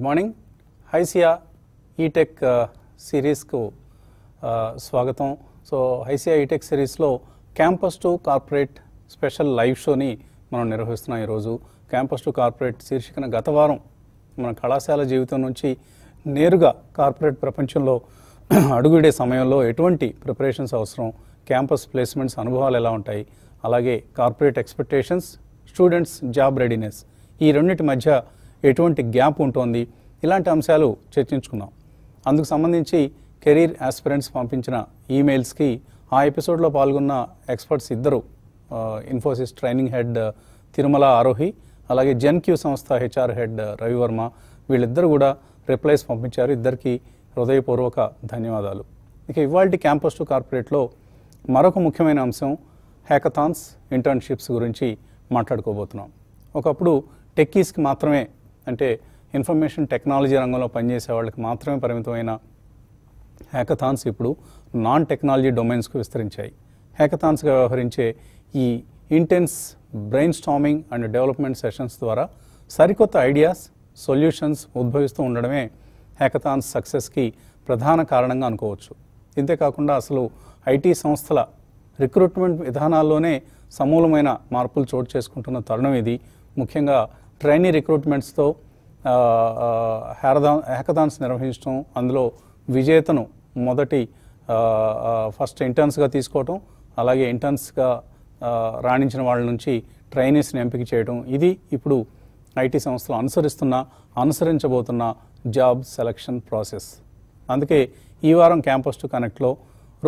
Good morning. HYSEA eTech సిరీస్కు స్వాగతం. So HYSEA eTech సిరీస్లో campus to corporate special live షోని మనం నిర్వహిస్తున్నాం. ఈరోజు క్యాంపస్ టు కార్పొరేట్ శీర్షికన గత వారం మన కళాశాల జీవితం నుంచి నేరుగా కార్పొరేట్ ప్రపంచంలో అడుగుడే సమయంలో ఎటువంటి ప్రిపరేషన్స్ అవసరం, క్యాంపస్ ప్లేస్మెంట్స్ అనుభవాలు ఎలా ఉంటాయి, అలాగే corporate expectations, students job readiness, ఈ రెండింటి మధ్య ఎటువంటి గ్యాప్ ఉంటుంది, ఇలాంటి అంశాలు చర్చించుకున్నాం. అందుకు సంబంధించి కెరీర్ ఆస్పిరెంట్స్ పంపించిన ఈమెయిల్స్కి ఆ ఎపిసోడ్లో పాల్గొన్న ఎక్స్పర్ట్స్ ఇద్దరు, ఇన్ఫోసిస్ ట్రైనింగ్ హెడ్ తిరుమల ఆరోహి, అలాగే జెన్క్యూ సంస్థ హెచ్ఆర్ హెడ్ రవివర్మ, వీళ్ళిద్దరు కూడా రిప్లైస్ పంపించారు. ఇద్దరికి హృదయపూర్వక ధన్యవాదాలు. ఇక ఇవాల్టి క్యాంపస్ టు కార్పొరేట్లో మరొక ముఖ్యమైన అంశం హ్యాకథాన్స్, ఇంటర్న్షిప్స్ గురించి మాట్లాడుకోబోతున్నాం. ఒకప్పుడు టెక్కీస్కి మాత్రమే, అంటే ఇన్ఫర్మేషన్ టెక్నాలజీ రంగంలో పనిచేసే వాళ్ళకి మాత్రమే పరిమితమైన హ్యాకథాన్స్ ఇప్పుడు నాన్ టెక్నాలజీ డొమైన్స్కు విస్తరించాయి. హ్యాకథాన్స్గా వ్యవహరించే ఈ intense brain storming and development sessions ద్వారా సరికొత్త ఐడియాస్, సొల్యూషన్స్ ఉద్భవిస్తూ ఉండడమే హ్యాకథాన్స్ సక్సెస్కి ప్రధాన కారణంగా అనుకోవచ్చు. ఇంతేకాకుండా అసలు ఐటీ సంస్థల రిక్రూట్మెంట్ విధానాల్లోనే సమూలమైన మార్పులు చోటు చేసుకుంటున్న తరుణం ఇది. ముఖ్యంగా ట్రైనీ రిక్రూట్మెంట్స్తో హ్యాకథాన్స్ నిర్వహించడం, అందులో విజేతను మొదటి ఫస్ట్ ఇంటర్న్స్గా తీసుకోవటం, అలాగే ఇంటర్న్స్గా రాణించిన వాళ్ళ నుంచి ట్రైనీస్ని ఎంపిక చేయడం, ఇది ఇప్పుడు ఐటీ సంస్థలు అనుసరించబోతున్న జాబ్ సెలక్షన్ ప్రాసెస్. అందుకే ఈ వారం క్యాంపస్ టు కనెక్ట్లో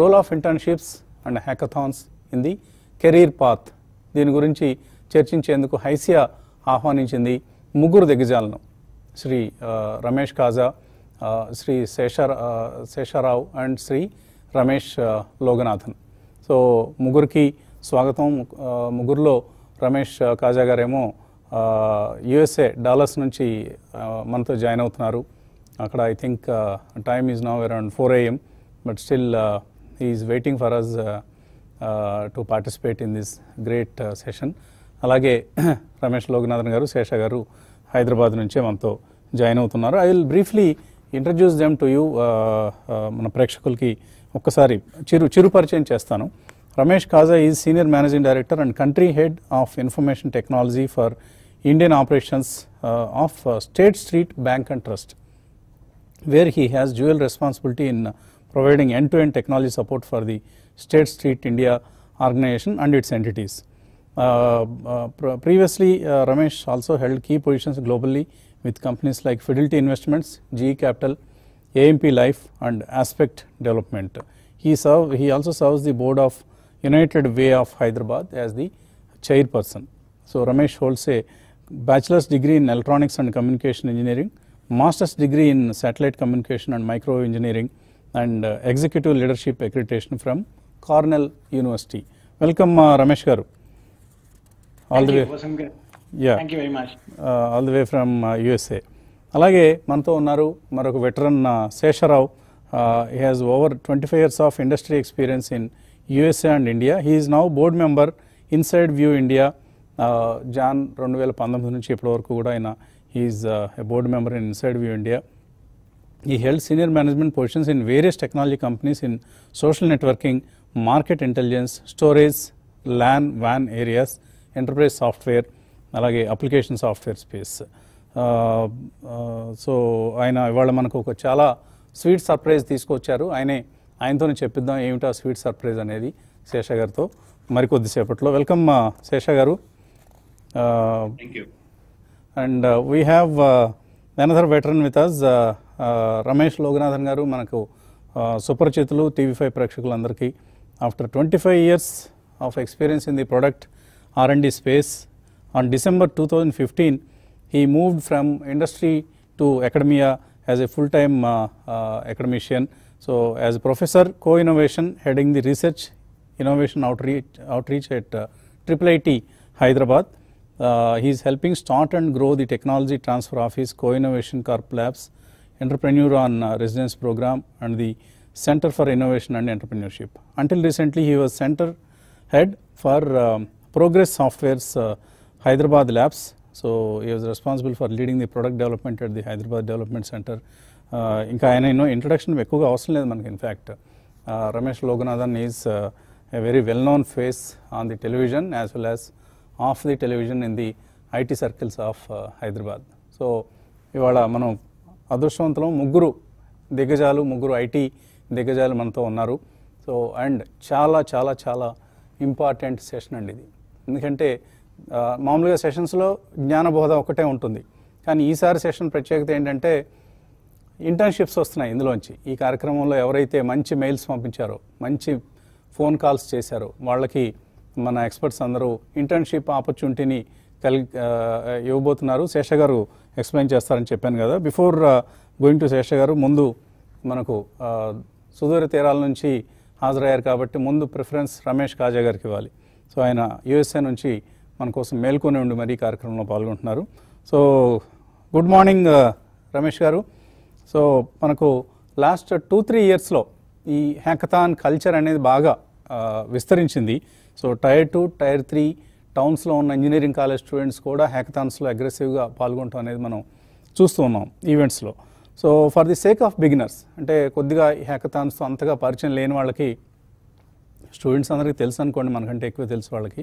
role of internships and hackathons in the career path, దీని గురించి చర్చించేందుకు హైసియా ఆహ్వానించింది ముగ్గురు దిగ్గజాలను, శ్రీ రమేష్ కాజా, శ్రీ శేషారావు అండ్ శ్రీ రమేష్ లోగనాథన్. సో ముగ్గురికి స్వాగతం. ముగ్గురులో రమేష్ కాజా గారేమో యుఎస్ఏ డాలస్ నుంచి మనతో జాయిన్ అవుతున్నారు. అక్కడ I think time is now around 4 AM, but still he is waiting for us to participate in this great session. అలాగే రమేష్ లోగనాథన్ గారు, శేష గారు హైదరాబాద్ నుంచే మనతో జాయిన్ అవుతున్నారు. I will briefly introduce them to you. మన ప్రేక్షకులకి ఒక్కసారి చిరు పరిచయం చేస్తాను. Ramesh Kaja is senior managing director and country head of information technology for Indian operations of State Street Bank and Trust, where he has dual responsibility in providing end-to-end technology support for the State Street India organization and its entities. Previously, Ramesh also held key positions globally with companies like Fidelity Investments, GE Capital, AMP Life and Aspect Development. He also serves the board of United Way of Hyderabad as the chairperson. So Ramesh holds a bachelor's degree in electronics and communication engineering, master's degree in satellite communication and micro engineering, and executive leadership accreditation from Cornell University. Welcome, Ramesh garu. Thank you very much. All the way from USA. Alage manto unnaru maroka veteran Sesharav. He has over 25 years of industry experience in USA and India. He is now board member Inside View India. Jan 2019 నుంచి ఇప్పటి వరకు కూడా ఆయన he is a board member in Inside View India. He held senior management positions in various technology companies in social networking, market intelligence, storage, LAN, WAN areas, enterprise software, alage application software space. So ఆయన ఇవాళ మనకు ఒక చాలా sweet surprise తీసుకొచ్చారు. ఆయనతోనే చెప్పిద్దాం ఏమిటా sweet surprise అనేది శేష గారితో మరికొద్దిసేపట్లో. వెల్కమ్ శేష గారు. Thank you. And we have another veteran with us, Ramesh Loganathan garu, manaku సుపరిచితులు TV5 ప్రేక్షకులందరికీ. After 25 years of experience in the product R&D space, on December 2015 he moved from industry to academia as a full-time academician. So as a professor co-innovation heading the research innovation outreach at IIIT Hyderabad. He is helping start and grow the technology transfer of his co-innovation Corp Labs, Entrepreneur on Residence program and the Center for Innovation and Entrepreneurship. Until recently he was center head for Progress Software's Hyderabad Labs, so he was responsible for leading the product development at the Hyderabad development centre. ఇంకా ఆయన ఎన్నో introduction ఎక్కువగా అవసరం లేదు మనకి. In fact Ramesh Loganathan is a very well-known face on the television as well as off the television in the IT circles of Hyderabad. So, ఇవాళ మనం అదృష్టవంతులం, ముగ్గురు దిగ్గజాలు, ముగ్గురు IT దిగ్గజాలు మనతో ఉన్నారు. సో అండ్ చాలా చాలా చాలా ఇంపార్టెంట్ సెషన్ అండి ఇది. ఎందుకంటే మామూలుగా సెషన్స్లో జ్ఞానబోధ ఒకటే ఉంటుంది, కానీ ఈసారి సెషన్ ప్రత్యేకత ఏంటంటే ఇంటర్న్షిప్స్ వస్తున్నాయి ఇందులోంచి. ఈ కార్యక్రమంలో ఎవరైతే మంచి మెయిల్స్ పంపించారో, మంచి ఫోన్ కాల్స్ చేశారో వాళ్ళకి మన ఎక్స్పర్ట్స్ అందరూ ఇంటర్న్షిప్ ఆపర్చునిటీని ఇవ్వబోతున్నారు. శేష గారు ఎక్స్ప్లెయిన్ చేస్తారని చెప్పాను కదా. బిఫోర్ గోయింగ్ టు శేష గారు, ముందు మనకు సుదూర తీరాల నుంచి హాజరయ్యారు కాబట్టి ముందు ప్రిఫరెన్స్ రమేష్ కాజా గారికి ఇవ్వాలి. సో ఆయన యూఎస్ఏ నుంచి మన కోసం మేల్కొని ఉండి మరీ కార్యక్రమంలో పాల్గొంటున్నారు. సో గుడ్ మార్నింగ్ రమేష్ గారు. సో మనకు లాస్ట్ 2-3 ఇయర్స్లో ఈ హ్యాకథాన్ కల్చర్ అనేది బాగా విస్తరించింది. సో టైర్ 2, టైర్ 3 టౌన్స్లో ఉన్న ఇంజనీరింగ్ కాలేజ్ స్టూడెంట్స్ కూడా హ్యాకథాన్స్లో అగ్రెసివ్గా పాల్గొనడం అనేది మనం చూస్తూ ఉన్నాం ఈవెంట్స్లో. So for the sake of beginners, అంటే కొద్దిగా ఈ హ్యాకథాన్స్తో అంతగా పరిచయం లేని వాళ్ళకి, స్టూడెంట్స్ అందరికీ తెలుసు అనుకోండి, మనకంటే ఎక్కువ తెలుసు వాళ్ళకి,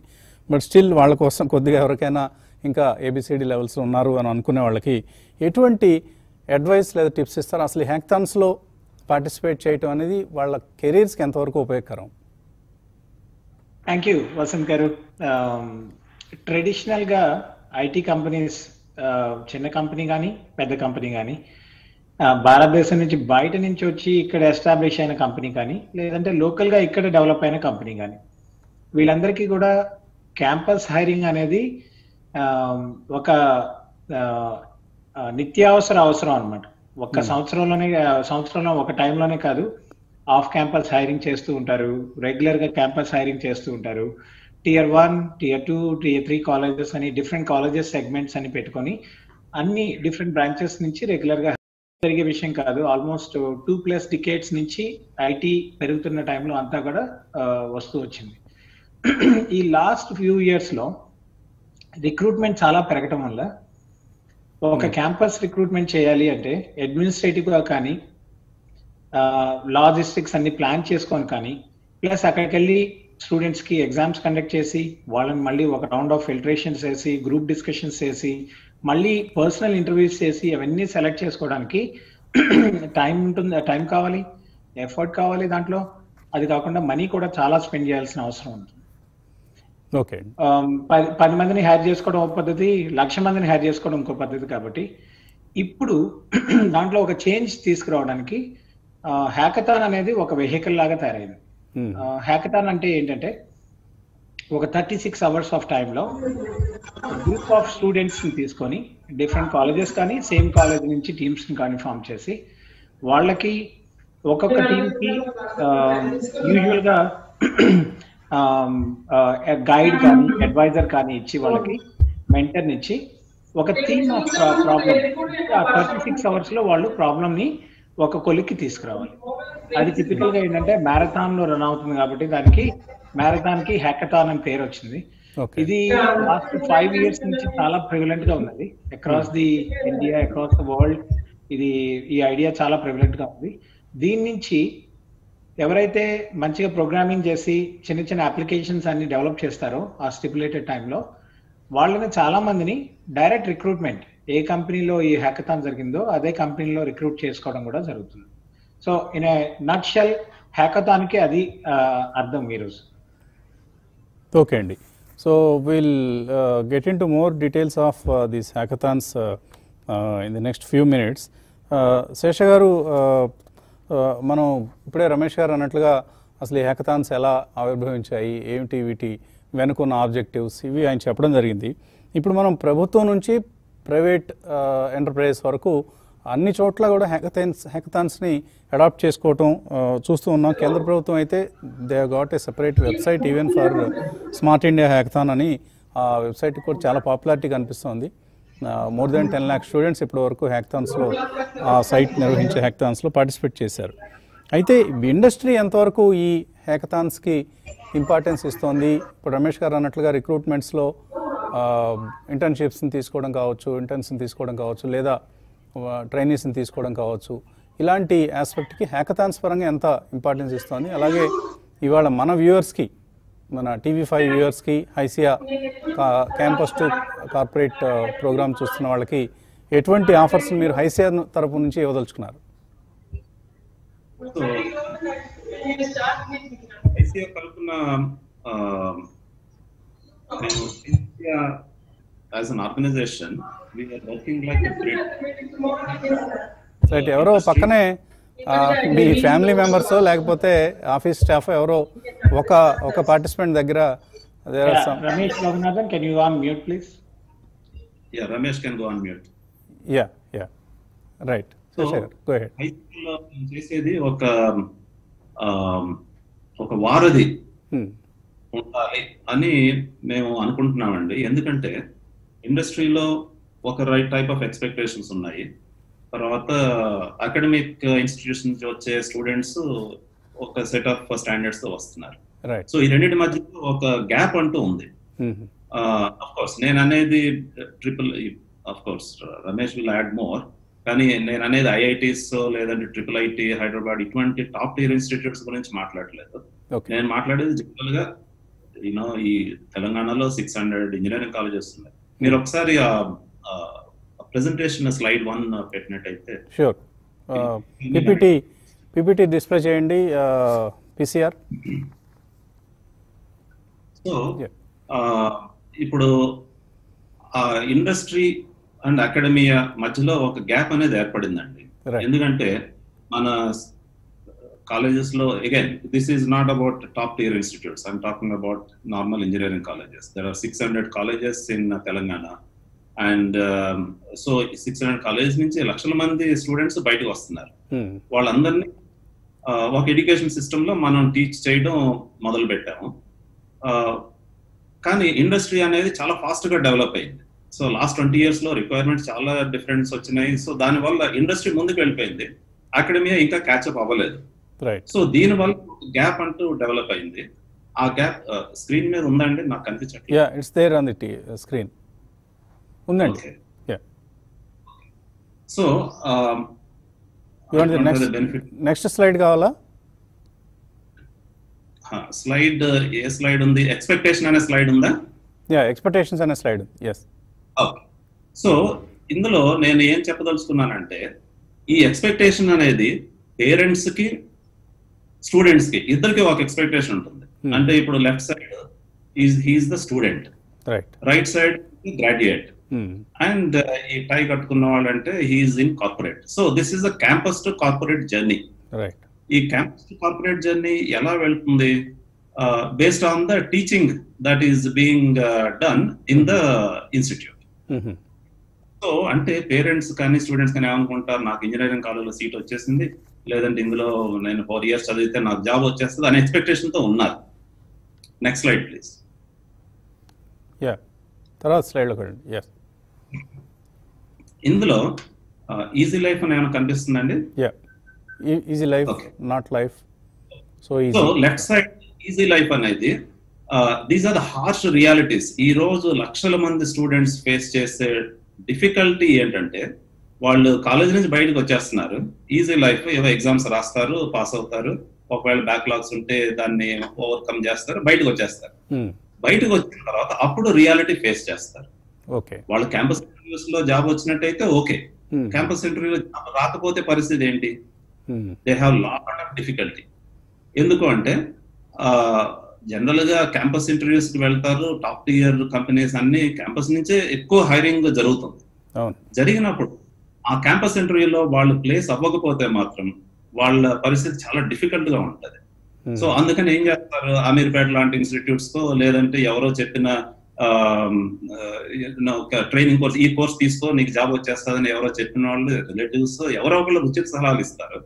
బట్ స్టిల్ వాళ్ళ కోసం కొద్దిగా ఎవరికైనా ఇంకా ABCD లెవెల్స్లో ఉన్నారు అని అనుకునే వాళ్ళకి ఎటువంటి అడ్వైస్ లేదా టిప్స్ ఇస్తారు? అసలు హ్యాకథాన్స్లో పార్టిసిపేట్ చేయటం అనేది వాళ్ళ కెరీర్స్కి ఎంతవరకు ఉపయోగకరం? థ్యాంక్ యూ వసంత్ గారు. ట్రెడిషనల్గా ఐటీ కంపెనీస్, చిన్న కంపెనీ కానీ పెద్ద కంపెనీ కానీ, భారతదేశం నుంచి బయట నుంచి వచ్చి ఇక్కడ ఎస్టాబ్లిష్ అయిన కంపెనీ కానీ, లేదంటే లోకల్గా ఇక్కడ డెవలప్ అయిన కంపెనీ కానీ, వీళ్ళందరికీ కూడా క్యాంపస్ హైరింగ్ అనేది ఒక నిత్యావసర అవసరం అనమాట. ఒక్క సంవత్సరంలో ఒక టైంలోనే కాదు, ఆఫ్ క్యాంపస్ హైరింగ్ చేస్తూ ఉంటారు, రెగ్యులర్గా క్యాంపస్ హైరింగ్ చేస్తూ ఉంటారు. Tier 1, Tier 2, Tier 3 కాలేజెస్ అని, డిఫరెంట్ కాలేజెస్ సెగ్మెంట్స్ అని పెట్టుకొని అన్ని డిఫరెంట్ బ్రాంచెస్ నుంచి రెగ్యులర్గా పెరిగే విషయం కాదు. ఆల్మోస్ట్ 2+ decades నుంచి ఐటీ పెరుగుతున్న టైంలో అంతా కూడా వస్తూ వచ్చింది. ఈ లాస్ట్ ఫ్యూ ఇయర్స్లో రిక్రూట్మెంట్ చాలా పెరగటం వల్ల ఒక క్యాంపస్ రిక్రూట్మెంట్ చేయాలి అంటే అడ్మినిస్ట్రేటివ్గా కానీ, లాజిస్టిక్స్ అన్ని ప్లాన్ చేసుకొని కానీ, ప్లస్ అక్కడికి వెళ్ళి స్టూడెంట్స్కి ఎగ్జామ్స్ కండక్ట్ చేసి వాళ్ళని మళ్ళీ ఒక రౌండ్ ఆఫ్ ఫిల్టరేషన్స్ చేసి, గ్రూప్ డిస్కషన్స్ చేసి, మళ్ళీ పర్సనల్ ఇంటర్వ్యూస్ చేసి అవన్నీ సెలెక్ట్ చేసుకోవడానికి టైం కావాలి, ఎఫర్ట్ కావాలి దాంట్లో. అది కాకుండా మనీ కూడా చాలా స్పెండ్ చేయాల్సిన అవసరం ఉంటుంది. ఓకే, 10 మందిని హైర్ చేసుకోవడం ఒక పద్ధతి, 1,00,000 మందిని హైర్ చేసుకోవడం ఇంకో పద్ధతి. కాబట్టి ఇప్పుడు దాంట్లో ఒక చేంజ్ తీసుకురావడానికి హ్యాకథాన్ అనేది ఒక వెహికల్ లాగా తయారైంది. హ్యాకథాన్ అంటే ఏంటంటే, ఒక 36 hours ఆఫ్ టైంలో గ్రూప్ ఆఫ్ స్టూడెంట్స్ని తీసుకొని, డిఫరెంట్ కాలేజెస్ కానీ సేమ్ కాలేజ్ నుంచి టీమ్స్ని కానీ ఫామ్ చేసి, వాళ్ళకి ఒక్కొక్క టీంకి యూజువల్గా గైడ్ కానీ అడ్వైజర్ కానీ ఇచ్చి, వాళ్ళకి మెంటర్ని ఇచ్చి, ఒక థీమ్ ఆఫ్ ప్రాబ్లమ్, ఆ 36 hours వాళ్ళు ప్రాబ్లమ్ని ఒక కొలిక్కి తీసుకురావాలి. అది టిపికల్గా ఏంటంటే మ్యారథాన్లో రన్ అవుతుంది కాబట్టి దానికి మ్యారథాన్కి హ్యాకథాన్ అని పేరు వచ్చింది. ఇది లాస్ట్ 5 years నుంచి చాలా ప్రివిలెంట్ గా ఉన్నది across the India, across the world. ఈ ఐడియా చాలా ప్రివిలెంట్ గా ఉంది. దీని నుంచి ఎవరైతే మంచిగా ప్రోగ్రామింగ్ చేసి చిన్న చిన్న అప్లికేషన్స్ అన్ని డెవలప్ చేస్తారో ఆ స్టిపులేటెడ్ టైంలో, వాళ్ళని చాలా మందిని డైరెక్ట్ రిక్రూట్మెంట్, ఏ కంపెనీలో ఈ హ్యాకథాన్ జరిగిందో అదే కంపెనీలో రిక్రూట్ చేసుకోవడం కూడా జరుగుతుంది. So in a nutshell హ్యాకథాన్కి అది అర్థం ఈరోజు. ఓకే అండి, so will get into more details of these hackathons in the next few minutes. Sesha garu, మనం ఇప్పుడే రమేష్ గారు అన్నట్లుగా అసలు ఈ హ్యాకథాన్స్ ఎలా ఆవిర్భవించాయి, ఏమిటి వీటి వెనుకున్న ఆబ్జెక్టివ్స్, ఇవి ఆయన చెప్పడం జరిగింది. ఇప్పుడు మనం ప్రభుత్వం నుంచి ప్రైవేట్ ఎంటర్ప్రైజెస్ వరకు అన్ని చోట్ల కూడా హ్యాకథాన్స్ని అడాప్ట్ చేసుకోవటం చూస్తూ ఉన్నాం. కేంద్ర ప్రభుత్వం అయితే they got a separate website even for smart India hackathon అని. ఆ వెబ్సైట్ కూడా చాలా పాపులారిటీ కనిపిస్తుంది. మోర్ దాన్ 10 lakh స్టూడెంట్స్ ఇప్పటి వరకు హ్యాకథాన్స్లో, ఆ సైట్ నిర్వహించే హ్యాకథాన్స్లో పార్టిసిపేట్ చేశారు. అయితే ఇండస్ట్రీ ఎంతవరకు ఈ హ్యాకథాన్స్కి ఇంపార్టెన్స్ ఇస్తోంది? ఇప్పుడు రమేష్ గారు అన్నట్లుగా రిక్రూట్మెంట్స్లో ఇంటర్న్షిప్స్ని తీసుకోవడం కావచ్చు, ఇంటర్న్స్ని తీసుకోవడం కావచ్చు, లేదా ట్రైనీస్ని తీసుకోవడం కావచ్చు, ఇలాంటి ఆస్పెక్ట్కి హ్యాకథాన్స్ పరంగా ఎంత ఇంపార్టెన్స్ ఇస్తుంది? అలాగే ఇవాళ మన వ్యూవర్స్కి, మన TV5 వ్యూవర్స్కి HYSEA campus to corporate program చూస్తున్న వాళ్ళకి ఎటువంటి ఆఫర్స్ మీరు హైసియా తరపు నుంచి ఇవ్వదలుచుకున్నారు? సో ఐసియా కలుపున as an organization we are working like a grid. Right. ఎవరో పక్కనే మీ ఫ్యామిలీ మెంబర్స్ లేకపోతే ఆఫీస్ స్టాఫ్ ఎవరో ఒక పార్టిసిపెంట్ దగ్గర Ramesh Raghunathan, can you unmute please? Yeah, Ramesh can go on mute. Yeah right. So హైస్కూల్లో చేసేది ఒక వారధి ఉండాలి అని మేము అనుకుంటున్నామండి. ఎందుకంటే ఇండస్ట్రీలో ఒక రైట్ టైప్ ఆఫ్ ఎక్స్పెక్టేషన్స్ ఉన్నాయి. తర్వాత అకాడమిక్ ఇన్స్టిట్యూషన్ నుంచి వచ్చే స్టూడెంట్స్ ఒక సెట్ ఆఫ్ స్టాండర్డ్స్ తో వస్తున్నారు. సో ఈ రెండింటి మధ్యలో ఒక గ్యాప్ అంటూ ఉంది. అఫ్ కోర్స్ నేను అనేది of course Ramesh will add more, కానీ నేను అనేది ఐఐటీస్ లేదంటే IIIT హైదరాబాద్ ఇటువంటి టాప్ టియర్ ఇన్స్టిట్యూట్స్ గురించి మాట్లాడలేదు. నేను మాట్లాడేది జనరల్ గా ఈ తెలంగాణలో 600 ఇంజనీరింగ్ కాలేజెస్ ఉన్నాయి. మీరు ఒకసారి ప్రెజెంటేషన్ స్లైడ్ 1 పెట్టినట్టయితే. షూర్. పిపిటి డిస్ప్లే చేయండి. పిసిఆర్. సో ఇప్పుడు ఇండస్ట్రీ అండ్ అకాడమియా మధ్యలో ఒక గ్యాప్ అనేది ఏర్పడిందండి. ఎందుకంటే మన కాలేజెస్ లో again this is not about top tier institutes, I'm talking about normal engineering colleges. There are 600 colleges in Telangana. And so 600 college నుంచి లక్షల మంది స్టూడెంట్స్ బయటకు వస్తున్నారు. వాళ్ళందరినీ ఒక ఎడ్యుకేషన్ సిస్టమ్ లో మనం టీచ్ చేయడం మొదలు పెట్టాము. కానీ ఇండస్ట్రీ అనేది చాలా ఫాస్ట్ గా డెవలప్ అయింది. సో లాస్ట్ 20 years లో రిక్వైర్మెంట్స్ చాలా డిఫరెన్స్ వచ్చినాయి. సో దానివల్ల ఇండస్ట్రీ ముందుకు వెళ్ళిపోయింది, అకాడమియా ఇంకా క్యాచ్అప్ అవ్వలేదు. సో దీనివల్ల గ్యాప్ అంటూ డెవలప్ అయింది. ఆ గ్యాప్ స్క్రీన్ మీద ఉందండి, నాకు కనిపించట్లేదు. Yeah, it's there on the screen. ఉందండి. సో నెక్స్ట్ స్లైడ్ కావాలా? స్లైడ్ ఏ స్లైడ్ ఉంది? ఎక్స్పెక్టేషన్ అనే స్లైడ్ ఉందా? యా, ఎక్స్పెక్టేషన్స్ అనే స్లైడ్ ఉంది. ఎస్. ఓకే. సో ఇందులో నేను ఏం చెప్పదలుచుకున్నానంటే, ఈ ఎక్స్పెక్టేషన్ అనేది పేరెంట్స్ కి స్టూడెంట్స్ కి ఇద్దరికి ఒక ఎక్స్పెక్టేషన్ ఉంటుంది. అంటే ఇప్పుడు left side he's the student, right side graduate, and ఈ టై కట్టుకున్న వాళ్ళంటే he's in corporate. So this is the campus to corporate journey. ఈ క్యాంపస్ టు కార్పొరేట్ జర్నీ ఎలా వెళ్తుంది? Based on the teaching that is being done in the institute. So అంటే parents కానీ students కానీ ఏమనుకుంటారు, నాకు ఇంజనీరింగ్ కాలేజ్లో సీట్ వచ్చేసింది, లేదంటే ఇందులో నేను 4 years చదివితే నాకు జాబ్ వచ్చేస్తుంది అనే ఎక్స్పెక్టేషన్ తో ఉన్నారు. Next slide please. యా, తర్వాత స్లైడ్. ఇందులో ఈజీ లైఫ్ అని ఏమైనా కనిపిస్తుందండి? Yeah, easy life, not life. So left side easy life అనేది these are the harsh realities. ఈ రోజు లక్షల మంది స్టూడెంట్స్ ఫేస్ చేసే డిఫికల్టీ ఏంటంటే, వాళ్ళు కాలేజ్ నుంచి బయటకు వచ్చేస్తున్నారు. ఈజీ లైఫ్, ఏవో ఎగ్జామ్స్ రాస్తారు, పాస్ అవుతారు, ఒకవేళ బ్యాక్లాగ్స్ ఉంటే దాన్ని ఓవర్కమ్ చేస్తారు, బయటకు వచ్చేస్తారు. బయటకు వచ్చిన తర్వాత అప్పుడు రియాలిటీ ఫేస్ చేస్తారు. వాళ్ళు క్యాంపస్ ఇంటర్వ్యూస్ లో జాబ్ వచ్చినట్టయితే ఓకే, క్యాంపస్ ఇంటర్వ్యూలో జాబ్ రాకపోతే పరిస్థితి ఏంటి? They have lot of difficulty. ఎందుకు అంటే జనరల్ గా క్యాంపస్ ఇంటర్వ్యూస్ కి వెళ్తారు, టాప్ టియర్ కంపెనీస్ అన్ని క్యాంపస్ నుంచే ఎక్కువ హైరింగ్ జరుగుతుంది. జరిగినప్పుడు ఆ క్యాంపస్ ఇంటర్వ్యూలో వాళ్ళు ప్లేస్ అవ్వకపోతే మాత్రం వాళ్ళ పరిస్థితి చాలా డిఫికల్ట్ గా ఉంటది. సో అందుకని ఏం చేస్తారు, అమీర్పేట లాంటి ఇన్స్టిట్యూట్స్ తో, లేదంటే ఎవరో చెప్పిన ఒక ట్రైనింగ్ కోర్స్, ఈ కోర్స్ తీసుకో నీకు జాబ్ వచ్చేస్తుందని ఎవరో చెప్పిన వాళ్ళు రిలేటివ్స్ ఎవరో ఒకళ్ళు ఉచిత సలహాలు ఇస్తారు.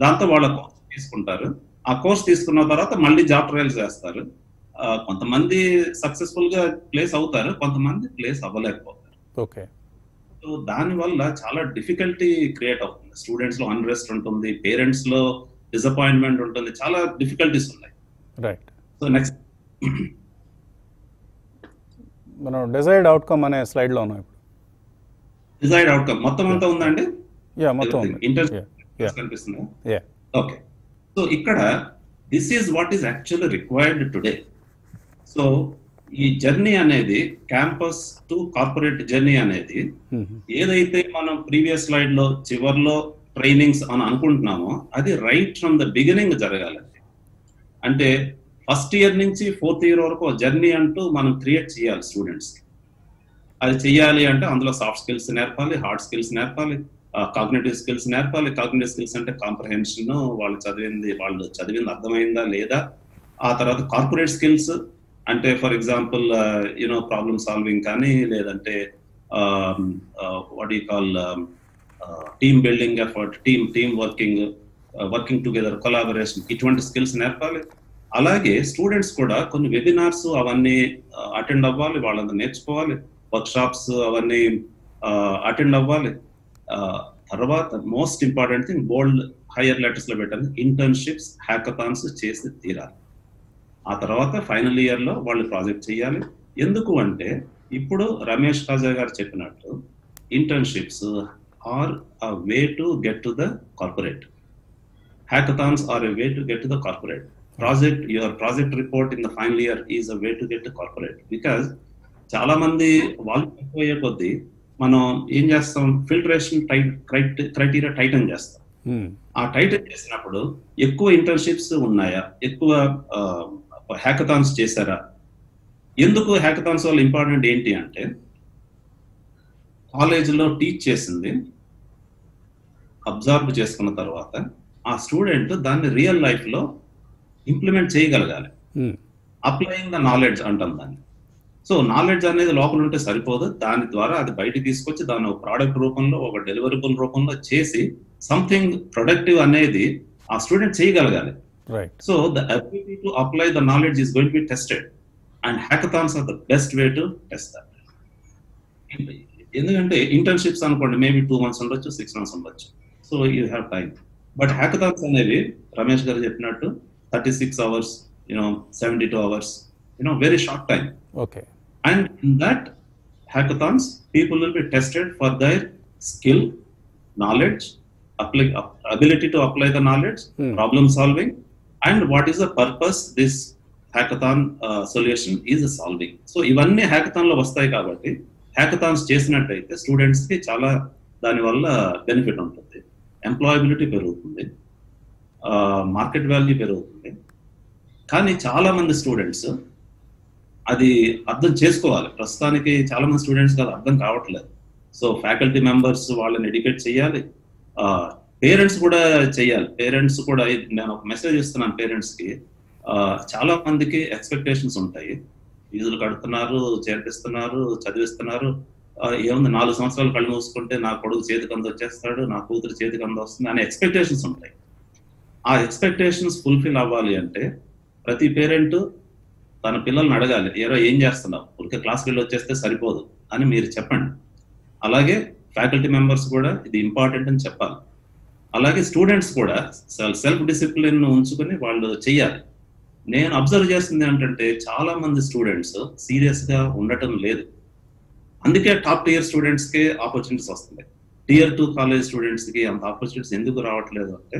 దాంతో వాళ్ళ కోర్స్ తీసుకుంటారు. ఆ కోర్స్ తీసుకున్న తర్వాత మళ్ళీ జాబ్ ట్రయల్స్ చేస్తారు. కొంతమంది సక్సెస్ఫుల్ గా ప్లేస్ అవుతారు, కొంతమంది ప్లేస్ అవ్వలేకపోతారు. సో దాని వల్ల చాలా డిఫికల్టీ క్రియేట్ అవుతుంది. స్టూడెంట్స్ లో అన్రెస్ట్ ఉంటుంది, పేరెంట్స్ లో డిసప్పాయింట్మెంట్ ఉంటుంది, చాలా డిఫికల్టీస్ ఉన్నాయి. సో నెక్స్ట్ మనం డిజైర్డ్ అవుట్కమ్ అనే స్లైడ్లో ఉన్నాం ఇప్పుడు. డిజైర్డ్ అవుట్కమ్ మొత్తం అంతా ఉందండి? యా, మొత్తం ఉంది. ఇంటర్న్షిప్ కనిపిస్తుందా? యా. ఓకే. సో ఇక్కడ this is what is actually required today. So ఈ జర్నీ అనేది క్యాంపస్ టు కార్పొరేట్ జర్నీ అనేది ఏదైతే మనం ప్రీవియస్ స్లైడ్ లో చివర్లో ట్రైనింగ్స్ అని అనుకుంటున్నామో అది రైట్ ఫ్రమ్ ద బిగినింగ్ జరగాలండి. అంటే ఫస్ట్ ఇయర్ నుంచి ఫోర్త్ ఇయర్ వరకు జర్నీ అంటూ మనం క్రియేట్ చేయాలి స్టూడెంట్స్. అది చెయ్యాలి అంటే అందులో సాఫ్ట్ స్కిల్స్ నేర్పాలి, హార్డ్ స్కిల్స్ నేర్పాలి, కాగ్నిటివ్ స్కిల్స్ నేర్పాలి. కాగ్నిటివ్ స్కిల్స్ అంటే కాంప్రహెన్షన్, వాళ్ళు చదివింది అర్థమైందా లేదా. ఆ తర్వాత కార్పొరేట్ స్కిల్స్ అంటే ఫర్ ఎగ్జాంపుల్ ప్రాబ్లమ్ సాల్వింగ్ కానీ, లేదంటే what you call team building effort, team working together, collaboration, ఇటువంటి స్కిల్స్ నేర్పాలి. అలాగే స్టూడెంట్స్ కూడా కొన్ని వెబినార్స్ అవన్నీ అటెండ్ అవ్వాలి, వాళ్ళంతా నేర్చుకోవాలి, వర్క్ షాప్స్ అవన్నీ అటెండ్ అవ్వాలి. తర్వాత మోస్ట్ ఇంపార్టెంట్ థింగ్ బోల్డ్ హైయర్ లెటర్స్ లో పెట్టాలి, ఇంటర్న్షిప్స్, హ్యాకథాన్స్ చేసి తీరాలి. ఆ తర్వాత ఫైనల్ ఇయర్ లో వాళ్ళు ప్రాజెక్ట్ చేయాలి. ఎందుకు అంటే ఇప్పుడు రమేష్ కాజా గారు చెప్పినట్టు internships are a way to get to the corporate. Hackathons are a way to get to the corporate. your project report in the final year is a way to get to corporate. Because చాలా మంది వాళ్ళు ఎక్కువయ్యే కొద్దీ మనం ఏం చేస్తాం, filtration criteria Titan చేస్తాం. ఆ టైటన్ చేసినప్పుడు ఎక్కువ ఇంటర్న్షిప్స్ ఉన్నాయా, ఎక్కువ హ్యాకథాన్స్ చేశారా. ఎందుకు హ్యాకథాన్స్ వల్ల ఇంపార్టెంట్ ఏంటి అంటే కాలేజీలో టీచ్ చేసింది అబ్జర్వ్ చేసుకున్న తర్వాత ఆ స్టూడెంట్ దాన్ని రియల్ లైఫ్ లో ఇంప్లిమెంట్ చేయగలగాలి. అప్లయింగ్ ద నాలెడ్జ్ అంటాం దాన్ని. సో నాలెడ్జ్ అనేది లోపల ఉంటే సరిపోదు, దాని ద్వారా అది బయటికి తీసుకొచ్చి దాన్ని ఒక ప్రోడక్ట్ రూపంలో, ఒక డెలివరబుల్ రూపంలో చేసి సంథింగ్ ప్రొడక్టివ్ అనేది ఆ స్టూడెంట్ చేయగలగాలి. So the ability to apply the knowledge is going to be tested and hackathons are the best way to test that. ఎందుకంటే ఇంటర్న్షిప్స్ అనుకోండి మేబీ 2 months ఉండొచ్చు, 6 months ఉండొచ్చు. So you have time. But hackathons అనేవి రమేష్ గారు చెప్పినట్టు 36 hours, 72 hours, very short time. Okay. And in that hackathons, people will be tested for their skill, knowledge, ability to apply the knowledge, problem solving, and what is the purpose this hackathon solution is solving. So ఇవన్నీ hackathon లో వస్తాయి కాబట్టి hackathons చేసినట్టయితే students కి చాలా దానివల్ల benefit ఉంటుంది, employability పెరుగుతుంది, మార్కెట్ వాల్యూ పెరుగుతుంది. కానీ చాలా మంది స్టూడెంట్స్ అది అర్థం చేసుకోవాలి. ప్రస్తుతానికి చాలా మంది స్టూడెంట్స్ అది అర్థం కావట్లేదు. సో ఫ్యాకల్టీ మెంబర్స్ వాళ్ళని ఎడ్యుకేట్ చేయాలి, పేరెంట్స్ కూడా చేయాలి. పేరెంట్స్ కూడా, నేను ఒక మెసేజ్ ఇస్తున్నాను పేరెంట్స్ కి, చాలా మందికి ఎక్స్పెక్టేషన్స్ ఉంటాయి. ఫీజులు కడుతున్నారు, చేర్పిస్తున్నారు, చదివిస్తున్నారు, ఏముంది 4 సంవత్సరాలు కళ్ళు మూసుకుంటే నా కొడుకు చేతికి అంద వచ్చేస్తాడు, నా కూతురు చేతికి అంద వస్తుంది అనే ఎక్స్పెక్టేషన్స్ ఉంటాయి. ఆ ఎక్స్పెక్టేషన్స్ ఫుల్ఫిల్ అవ్వాలి అంటే ప్రతి పేరెంట్ తన పిల్లల్ని అడగాలి, ఏం చేస్తున్నావు, ఊరికే క్లాస్కి వెళ్ళి వచ్చేస్తే సరిపోదు అని మీరు చెప్పండి. అలాగే ఫ్యాకల్టీ మెంబర్స్ కూడా ఇది ఇంపార్టెంట్ అని చెప్పాలి. అలాగే స్టూడెంట్స్ కూడా సెల్ఫ్ డిసిప్లిన్ ఉంచుకొని వాళ్ళు చెయ్యాలి. నేను అబ్జర్వ్ చేస్తుంది ఏంటంటే చాలా మంది స్టూడెంట్స్ సీరియస్ గా ఉండటం లేదు. అందుకే టాప్ టియర్ స్టూడెంట్స్ కి ఆపర్చునిటీస్ వస్తున్నాయి. Tier 2 కాలేజ్ స్టూడెంట్స్ కి అంత ఆపర్చునిటీస్ ఎందుకు రావట్లేదు అంటే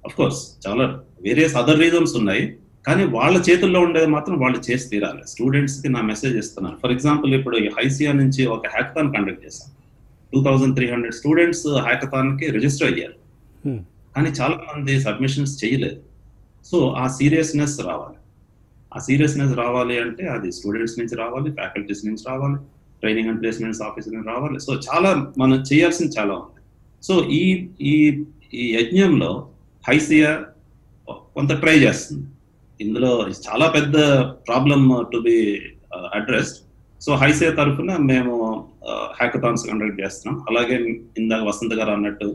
అఫ్ కోర్స్ చాలా వేరియస్ అదర్ రీజన్స్ ఉన్నాయి. కానీ వాళ్ళ చేతుల్లో ఉండేది మాత్రం వాళ్ళు చేసి తీరాలి. స్టూడెంట్స్ కి నా మెసేజ్ ఇస్తున్నాను. ఫర్ ఎగ్జాంపుల్ ఇప్పుడు హైసియా నుంచి ఒక హ్యాకథాన్ కండక్ట్ చేశాం. 2300 స్టూడెంట్స్ హ్యాకథాన్ కి రిజిస్టర్ అయ్యారు. కానీ చాలా మంది సబ్మిషన్స్ చేయలేదు. సో ఆ సీరియస్నెస్ రావాలి. ఆ సీరియస్నెస్ రావాలి అంటే అది స్టూడెంట్స్ నుంచి రావాలి, ఫ్యాకల్టీస్ నుంచి రావాలి, ట్రైనింగ్ అండ్ ప్లేస్మెంట్స్ ఆఫీస్ నుంచి రావాలి. సో చాలా మనం చేయాల్సింది చాలా ఉంది. సో ఈ యజ్ఞంలో హైసియా కొంత ట్రై చేస్తుంది. ఇందులో చాలా పెద్ద problem to be addressed. So HYSEA తరఫున మేము హ్యాకథాన్స్ కండక్ట్ చేస్తున్నాం. అలాగే ఇందాక వసంత్ గారు అన్నట్టు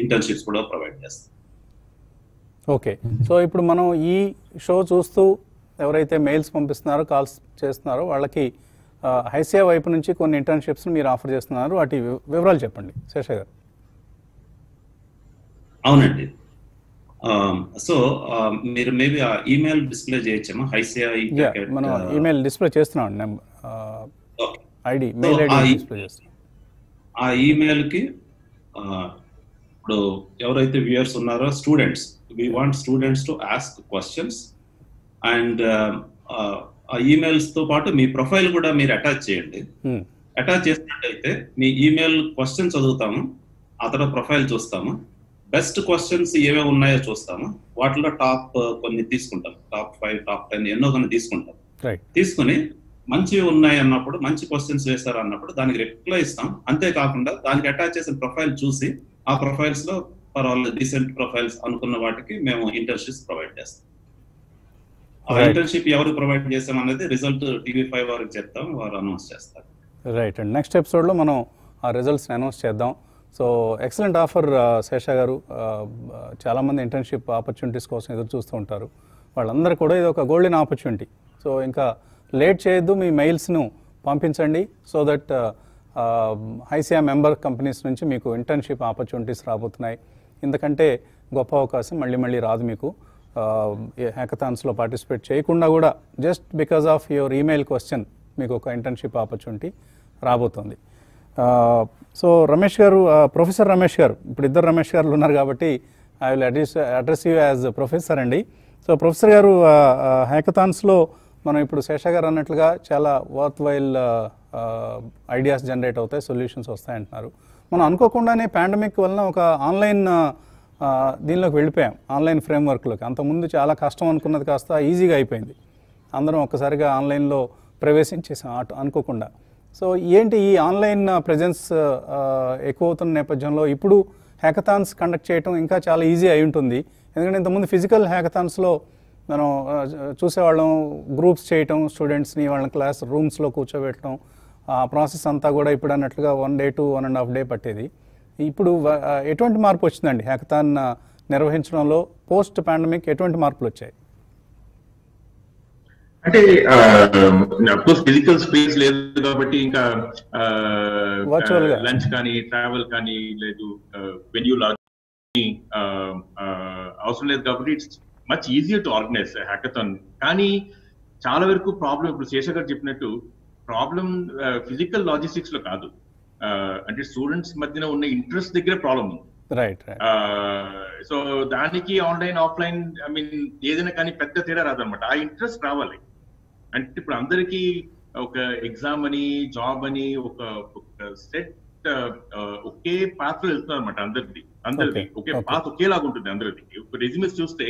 ఇంటర్న్షిప్స్ కూడా ప్రొవైడ్ చేస్తాం. ఓకే, సో ఇప్పుడు మనం ఈ షో చూస్తూ ఎవరైతే మెయిల్స్ పంపిస్తున్నారో, కాల్స్ చేస్తున్నారో వాళ్ళకి హైసియా వైపు నుంచి కొన్ని ఇంటర్న్షిప్స్ మీరు ఆఫర్ చేస్తున్నారు, వాటి వివరాలు చెప్పండి శేషయ్య గారు. అవునండి. సో మీరు మేబీ ఆ ఈమెయిల్ డిస్ప్లే చేయొచ్చామా? హైసియా మనం ఈమెయిల్ డిస్ప్లే చేస్తున్నాం ఐడి మెయిల్ ఐడి డిస్ప్లే చేస్తాం. ఆ ఈమెయిల్కి ఇప్పుడు ఎవరైతే వ్యూయర్స్ ఉన్నారో students, we want students to ask questions and ఆ ఈమెయిల్స్ తో పాటు మీ ప్రొఫైల్ కూడా మీరు అటాచ్ చేయండి. అటాచ్ చేసినట్టయితే మీ ఈమెయిల్ క్వశ్చన్ చదువుతాము, ఆ తర్వాత ప్రొఫైల్ చూస్తాము, బెస్ట్ క్వశ్చన్స్ ఏమేమి ఉన్నాయో చూస్తాము, వాటిలో టాప్ కొన్ని తీసుకుంటాం, టాప్ 5 టాప్ 10 ఎన్నో కొన్ని తీసుకుంటాం. తీసుకుని మంచివి ఉన్నాయి అన్నప్పుడు, మంచి క్వశ్చన్స్ వేశారు అన్నప్పుడు దానికి రిప్లై ఇస్తాం. అంతేకాకుండా దానికి అటాచ్ చేసిన ప్రొఫైల్ చూసి ఆ ప్రొఫైల్స్ లో పర్వాలేదు డీసెంట్ ప్రొఫైల్స్ అనుకున్న వాటికి మేము ఇంటర్న్షిప్స్ ప్రొవైడ్ చేస్తాం. ఆ ఇంటర్న్షిప్ ఎవరు ప్రొవైడ్ చేస్తాం అనేది రిజల్ట్ TV5 వారికి చెప్తాం, వారు అనౌన్స్ చేస్తారు. రైట్ అండ్ నెక్స్ట్ ఎపిసోడ్లో మనం ఆ రిజల్ట్స్ని అనౌన్స్ చేద్దాం. సో ఎక్సలెంట్ ఆఫర్ శేష గారు. చాలామంది ఇంటర్న్షిప్ ఆపర్చునిటీస్ కోసం ఎదురు చూస్తూ ఉంటారు. వాళ్ళందరూ కూడా ఇది ఒక గోల్డెన్ ఆపర్చునిటీ. సో ఇంకా లేట్ చేయొద్దు, మీ మెయిల్స్ను పంపించండి. So that ICI member companies నుంచి మీకు ఇంటర్న్షిప్ ఆపర్చునిటీస్ రాబోతున్నాయి. ఇంతకంటే గొప్ప అవకాశం మళ్ళీ మళ్ళీ రాదు మీకు. హ్యాకథాన్స్లో పార్టిసిపేట్ చేయకుండా కూడా just because of your email question మీకు ఒక ఇంటర్న్షిప్ ఆపర్చునిటీ రాబోతుంది. సో రమేష్ గారు, ప్రొఫెసర్ రమేష్ గారు, ఇప్పుడు ఇద్దరు రమేష్ గారు ఉన్నారు కాబట్టి I will address you as professor అండి. సో ప్రొఫెసర్ గారు, హ్యాకథాన్స్లో మనం ఇప్పుడు శేష గారు అన్నట్లుగా చాలా వర్త్ వైల్ ఐడియాస్ జనరేట్ అవుతాయి, సొల్యూషన్స్ వస్తాయంటున్నారు. మనం అనుకోకుండానే పాండమిక్ వలన ఒక ఆన్లైన్ దీనిలోకి వెళ్ళిపోయాం, ఆన్లైన్ ఫ్రేమ్వర్క్లోకి. అంతకుముందు చాలా కష్టం అనుకున్నది కాస్త ఈజీగా అయిపోయింది. అందరం ఒక్కసారిగా ఆన్లైన్లో ప్రవేశించేసాం అనుకోకుండా. సో ఏంటి ఈ ఆన్లైన్ ప్రెజెన్స్ ఎక్కువ అవుతున్న నేపథ్యంలో ఇప్పుడు హ్యాకథాన్స్ కండక్ట్ చేయడం ఇంకా చాలా ఈజీ అయి ఉంటుంది. ఎందుకంటే ఇంతకుముందు ఫిజికల్ హ్యాకథాన్స్లో మనం చూసేవాళ్ళం, గ్రూప్స్ చేయటం, స్టూడెంట్స్ని వాళ్ళ క్లాస్ రూమ్స్లో కూర్చోబెట్టడం, ఆ ప్రాసెస్ అంతా కూడా ఇప్పుడు అన్నట్లుగా 1 day to 1.5 day పట్టేది. ఇప్పుడు ఎటువంటి మార్పు వచ్చిందండి హ్యాకథాన్ నిర్వహించడంలో? పోస్ట్ పాండమిక్ ఎటువంటి మార్పులు వచ్చాయి? అంటే అఫ్కోర్స్ ఫిజికల్ స్పేస్ లేదు కాబట్టి ఇంకా లంచ్ కానీ ట్రావెల్ కానీ లేదు, వెన్యూ లాంచ్ అవసరం లేదు కాబట్టి it's much easier to organise hackathon. కానీ చాలా వరకు ప్రాబ్లం ఇప్పుడు శేష గారు చెప్పినట్టు ప్రాబ్లం ఫిజికల్ లాజిస్టిక్స్ లో కాదు, అంటే స్టూడెంట్స్ మధ్యన ఉన్న ఇంట్రెస్ట్ దగ్గర ప్రాబ్లం ఉంది. సో దానికి ఆన్లైన్ ఆఫ్లైన్ ఐ మీన్ ఏదైనా కానీ పెద్ద తేడా రాదనమాట. ఆ ఇంట్రెస్ట్ రావాలి. అంటే ఇప్పుడు అందరికి ఒక ఎగ్జామ్ అని జాబ్ అని ఒక సెట్ ఒకే పాత్ లో వెళ్తున్నారు అనమాట. అందరిది ఒకే పాత్ ఒకేలాగా ఉంటుంది అందరిది. ఒక రెజ్యూమేస్ చూస్తే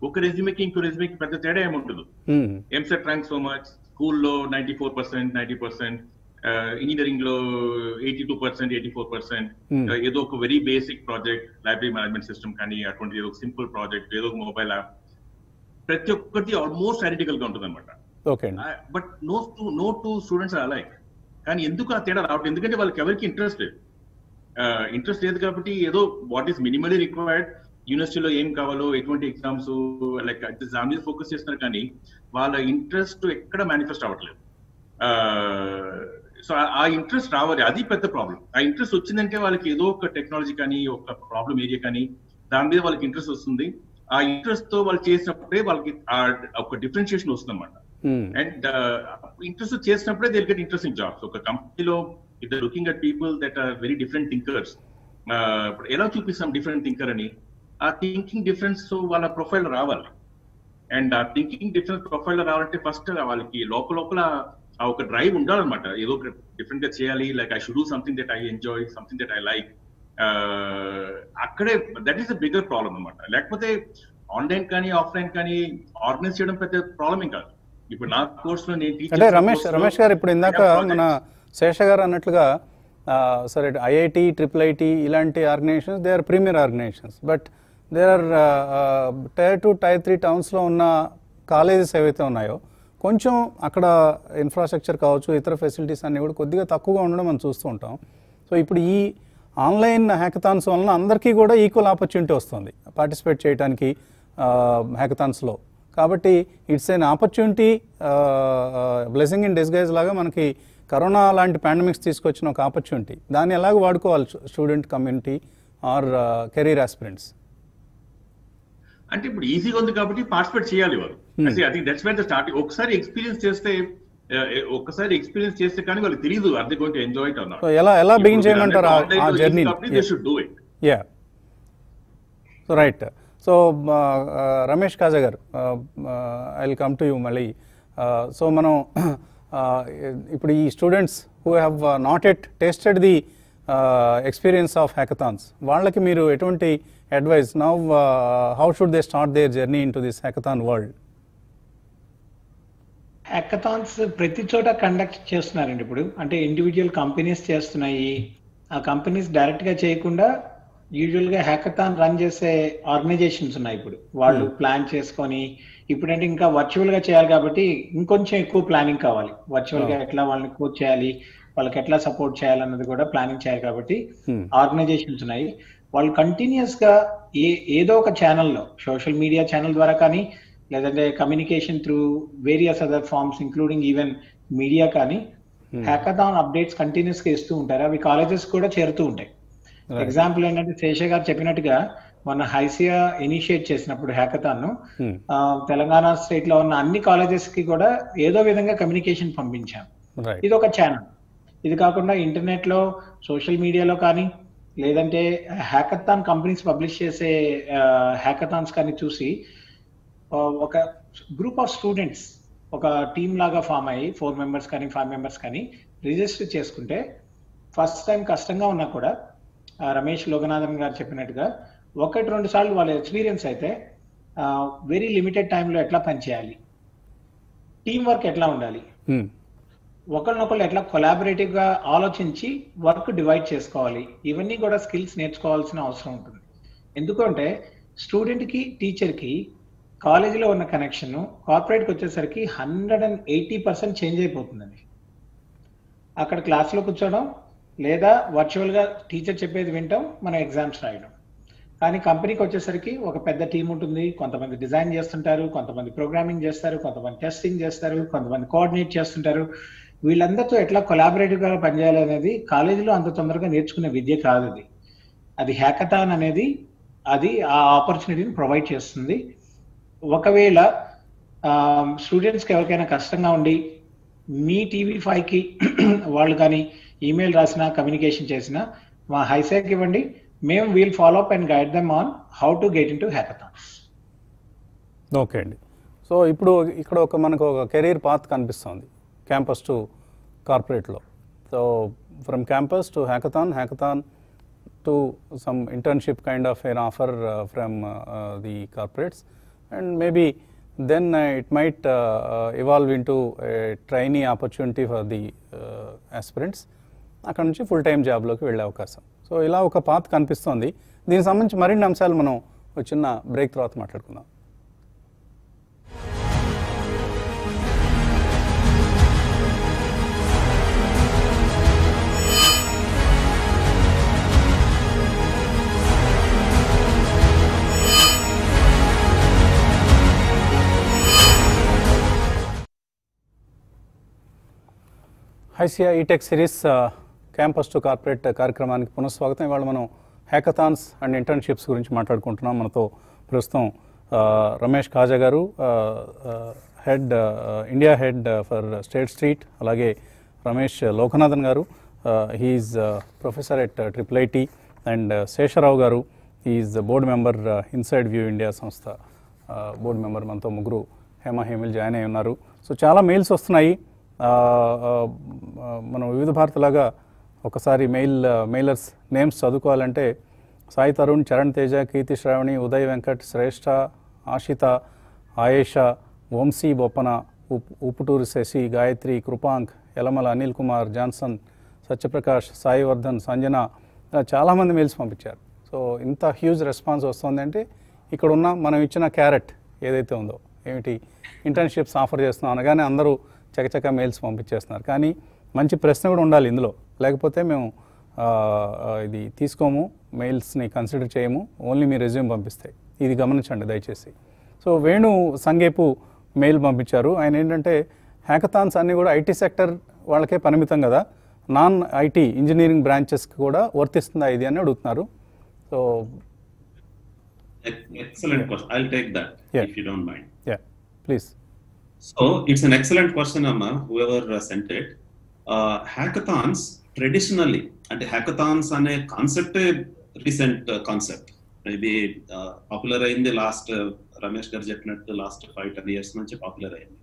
ఒక రెజ్యూమేకి ఇంకో రెజ్యూమేకి పెద్ద తేడా ఏముంటుంది. ఎంసెట్ ర్యాంక్ సో మచ్, స్కూల్లో 94%, 90%, ఇంజనీరింగ్ లో 82%, 84%, ఏదో ఒక very basic project, library management system కానీ అటువంటి ఏదో సింపుల్ ప్రాజెక్ట్, ఏదో ఒక మొబైల్ యాప్, ప్రతి ఒక్కటి ఆల్మోస్ట్ ఐడెంటికల్ గా ఉంటుంది అనమాట. But no two students are alike. కానీ ఎందుకు ఆ తేడా రావట్లేదు? ఎందుకంటే వాళ్ళకి ఎవరికి ఇంట్రెస్ట్ లేదు కాబట్టి ఏదో వాట్ ఈస్ మినిమలీ రిక్వైర్డ్, యూనివర్సిటీలో ఏం కావాలో, ఎటువంటి ఎగ్జామ్స్ లైక్ దాని మీద ఫోకస్ చేస్తున్నారు. కానీ వాళ్ళ ఇంట్రెస్ట్ ఎక్కడ మేనిఫెస్ట్ అవ్వట్లేదు. సో ఆ ఇంట్రెస్ట్ రావాలి, అది పెద్ద ప్రాబ్లం. ఆ ఇంట్రెస్ట్ వచ్చిందంటే వాళ్ళకి ఏదో ఒక టెక్నాలజీ కానీ ఒక ప్రాబ్లం ఏరియా కానీ దాని మీద వాళ్ళకి ఇంట్రెస్ట్ వస్తుంది. ఆ ఇంట్రెస్ట్ తో వాళ్ళు చేసినప్పుడే వాళ్ళకి ఒక డిఫరెన్షియేషన్ వస్తుంది అనమాట. అండ్ ఇంట్రెస్ట్ చేసినప్పుడే they will get interesting jobs. ఒక కంపెనీలో if they looking at people that are very different thinkers, ఇప్పుడు ఎలా చూపిస్తాం డిఫరెంట్ థింకర్ అని? ఆ థింకింగ్ డిఫరెన్స్ వాళ్ళ ప్రొఫైల్ రావాలి. అండ్ ఆ థింకింగ్ డిఫరెన్స్ ప్రొఫైల్ రావాలంటే ఫస్ట్ వాళ్ళకి లోపల ఒక డ్రైవ్ ఉండాలన్నమాట. ఏదో ఒక డిఫరెంట్ గా చేయాలి, like I should do something that I enjoy, something that I like. అక్కడే that is the bigger problem అనమాట. లేకపోతే ఆన్లైన్ కానీ ఆఫ్లైన్ కానీ ఆర్గనైజ్ చేయడం పెద్ద ప్రాబ్లమే కాదు. ఇప్పుడు నా కోర్స్ లో అంటే రమేష్ గారు ఇప్పుడు ఇందాక మన శేష గారు అన్నట్లుగా సరే ఐఐటి, IIIT ఇలాంటి organizations they are premier organizations. But there are Tier 2, Tier 3 టౌన్స్లో ఉన్న కాలేజెస్ ఏవైతే ఉన్నాయో కొంచెం అక్కడ ఇన్ఫ్రాస్ట్రక్చర్ కావచ్చు, ఇతర ఫెసిలిటీస్ అన్నీ కూడా కొద్దిగా తక్కువగా ఉండడం మనం చూస్తూ ఉంటాం. సో ఇప్పుడు ఈ ఆన్లైన్ హ్యాకథాన్స్ వలన అందరికీ కూడా ఈక్వల్ ఆపర్చునిటీ వస్తుంది పార్టిసిపేట్ చేయడానికి హ్యాకథాన్స్లో. కాబట్టి it's an opportunity, blessing in disguise లాగా మనకి కరోనా లాంటి పాండమిక్స్ తీసుకొచ్చిన ఒక ఆపర్చునిటీ. దాన్ని ఎలాగ వాడుకోవాలి student community or career aspirants? అంటే ఇప్పుడు ఈజీగా ఉంది కాబట్టి పార్టిసిపేట్ చేయాలి వారు. అది దట్స్ వేర్ ద స్టార్టింగ్. ఒకసారి ఎక్స్పీరియన్స్ చేస్తే ఒక్కసారి ఎక్స్పీరియన్స్ చేస్తే కానీ వాళ్ళకి తెలియదు are they going to enjoy it or not. So ఎలా బిగిన్ చేయమంటారు ఆ జర్నీ? They should do it. Yeah, so right. So Ramesh Kaja garu, I will come to you మళ్ళీ. సో మనం ఇప్పుడు ఈ students who have not at tasted the experience of hackathons, వాళ్ళకి మీరు ఎటువంటి advice now, how should they start their journey in to this hackathon world? Hackathons ప్రతి చోట కండక్ట్ చేస్తున్నారండి ఇప్పుడు. అంటే ఇండివిజువల్ కంపెనీస్ చేస్తున్నాయి. ఆ కంపెనీస్ డైరెక్ట్ గా చేయకుండా యూజువల్ గా హ్యాకథాన్ రన్ చేసే ఆర్గనైజేషన్స్ ఉన్నాయి ఇప్పుడు. వాళ్ళు ప్లాన్ చేసుకొని, ఇప్పుడంటే ఇంకా వర్చువల్ గా చేయాలి కాబట్టి ఇంకొంచెం ఎక్కువ ప్లానింగ్ కావాలి. వర్చువల్ గా ఎట్లా వాళ్ళని కోచ్ చేయాలి, వాళ్ళకి ఎట్లా సపోర్ట్ చేయాలన్నది కూడా ప్లానింగ్ చేయాలి కాబట్టి ఆర్గనైజేషన్స్ ఉన్నాయి. వాళ్ళు కంటిన్యూస్ గా ఏదో ఒక ఛానల్లో, సోషల్ మీడియా ఛానల్ ద్వారా కానీ, లేదంటే communication through various other forms including even media కానీ, హ్యాకథాన్ అప్డేట్స్ కంటిన్యూస్ గా ఇస్తూ ఉంటారు. అవి కాలేజెస్ కూడా చేరుతూ ఉంటాయి. ఎగ్జాంపుల్ ఏంటంటే శేష గారు చెప్పినట్టుగా మన హైసియా ఇనిషియేట్ చేసినప్పుడు హ్యాకథాన్ ను తెలంగాణ స్టేట్ లో ఉన్న అన్ని కాలేజెస్ కి కూడా ఏదో విధంగా కమ్యూనికేషన్ పంపించాం. ఇది ఒక ఛానల్. ఇది కాకుండా ఇంటర్నెట్ లో, సోషల్ మీడియాలో కానీ, లేదంటే హ్యాకథాన్ కంపెనీస్ పబ్లిష్ చేసే హ్యాకథాన్స్ కానీ చూసి ఒక గ్రూప్ ఆఫ్ స్టూడెంట్స్ ఒక టీమ్ లాగా ఫామ్ అయ్యి 4 members కానీ 5 members కానీ రిజిస్టర్ చేసుకుంటే ఫస్ట్ టైం కష్టంగా ఉన్నా కూడా రమేష్ లోగనాథన్ గారు చెప్పినట్టుగా 1-2 సార్లు వాళ్ళ ఎక్స్పీరియన్స్ అయితే వెరీ లిమిటెడ్ టైంలో ఎట్లా పనిచేయాలి, టీం వర్క్ ఎట్లా ఉండాలి, ఒకరినొకళ్ళు ఎట్లా కొలాబరేటివ్ గా ఆలోచించి వర్క్ డివైడ్ చేసుకోవాలి, ఇవన్నీ కూడా స్కిల్స్ నేర్చుకోవాల్సిన అవసరం ఉంటుంది. ఎందుకంటే స్టూడెంట్ కి, టీచర్ కి కాలేజీలో ఉన్న కనెక్షన్ కార్పొరేట్కి వచ్చేసరికి 180% చేంజ్ అయిపోతుందండి. అక్కడ క్లాస్లో కూర్చోవడం, లేదా వర్చువల్ గా టీచర్ చెప్పేది వింటాం, మనం ఎగ్జామ్స్ రాయడం. కానీ కంపెనీకి వచ్చేసరికి ఒక పెద్ద టీం ఉంటుంది. కొంతమంది డిజైన్ చేస్తుంటారు, కొంతమంది ప్రోగ్రామింగ్ చేస్తారు, కొంతమంది టెస్టింగ్ చేస్తారు, కొంతమంది కోఆర్డినేట్ చేస్తుంటారు. వీళ్ళందరితో ఎట్లా కొలాబరేటివ్ గా పనిచేయాలి అనేది కాలేజీలో అంత తొందరగా నేర్చుకునే విద్య కాదు. అది హ్యాకథాన్ అనేది అది ఆ ఆపర్చునిటీని ప్రొవైడ్ చేస్తుంది. ఒకవేళ స్టూడెంట్స్కి ఎవరికైనా కష్టంగా ఉండి మీ TV5కి వాళ్ళు కానీ ఈమెయిల్ రాసినా, కమ్యూనికేషన్ చేసినా మా హైసెక్ ఇవ్వండి. మేము we'll follow up and guide them on how to get into hackathons. Okay అండి. సో ఇప్పుడు ఇక్కడ మనకు ఒక కెరీర్ పాత్ కనిపిస్తుంది క్యాంపస్ టు కార్పొరేట్లో. So from campus to hackathon, hackathon to some internship kind of an offer from the corporates, and maybe then it might evolve into a trainee opportunity for the aspirants. అక్కడ నుంచి full time జాబ్లోకి వెళ్ళే అవకాశం. So ఇలా ఒక path కనిపిస్తోంది. దీనికి సంబంధించి మరిన్ని అంశాలు మనం ఒక చిన్న బ్రేక్ తర్వాత మాట్లాడుకుందాం. HYSEA ETech series campus to corporate కార్యక్రమానికి పునఃస్వాగతం. ఇవాళ మనం హ్యాకథాన్స్ అండ్ ఇంటర్న్షిప్స్ గురించి మాట్లాడుకుంటున్నాం. మనతో ప్రస్తుతం Ramesh Kaja garu, India head for State Street, అలాగే Ramesh Lokanathan garu, he is professor at IIIT, and Sesharao garu, he is board member InsideView India సంస్థ బోర్డ్ మెంబర్. మనతో ముగ్గురు హేమిల్ జాయిన్ అయి ఉన్నారు. సో చాలా మెయిల్స్ వస్తున్నాయి. మనం వివిధ భారతిలాగా ఒకసారి మెయిలర్స్ నేమ్స్ చదువుకోవాలంటే సాయి తరుణ్, చరణ్ తేజ, కీర్తి శ్రావణి, ఉదయ్ వెంకట్, శ్రేష్ఠ, ఆశిత, ఆయేషా, వంశీ బొప్పన, ఉప్పుటూరు శశి, గాయత్రి, కృపాంక్, యలమల అనిల్ కుమార్, జాన్సన్, సత్యప్రకాష్, సాయివర్ధన్, సంజన, చాలామంది మెయిల్స్ పంపించారు. సో ఇంత హ్యూజ్ రెస్పాన్స్ వస్తుంది అంటే ఇక్కడ ఉన్న మనం ఇచ్చిన క్యారెట్ ఏదైతే ఉందో, ఏమిటి ఇంటర్న్షిప్స్ ఆఫర్ చేస్తున్నాం అనగానే అందరూ చకచక మెయిల్స్ పంపించేస్తున్నారు. కానీ మంచి ప్రశ్న కూడా ఉండాలి ఇందులో, లేకపోతే మేము ఇది తీసుకోము, మెయిల్స్ని కన్సిడర్ చేయము, ఓన్లీ మీ రెజ్యూమ్ పంపిస్తే. ఇది గమనించండి దయచేసి. సో వేణు సంగేపు మెయిల్ పంపించారు. ఆయన ఏంటంటే హ్యాకథాన్స్ అన్నీ కూడా ఐటీ సెక్టర్ వాళ్ళకే పరిమితం కదా, నాన్ ఐటీ ఇంజనీరింగ్ బ్రాంచెస్కి కూడా వర్తిస్తుందా ఇది అని అడుగుతున్నారు. So excellent question. I'll take that if you don't mind. Yeah, please. So it's an excellent question, Amma, whoever sent it. Hackathons traditionally, and hackathons ane concept recent concept. Maybe popular in the last Ramesh garu cheppinattu last 5-10 years nunchi popular ayindi.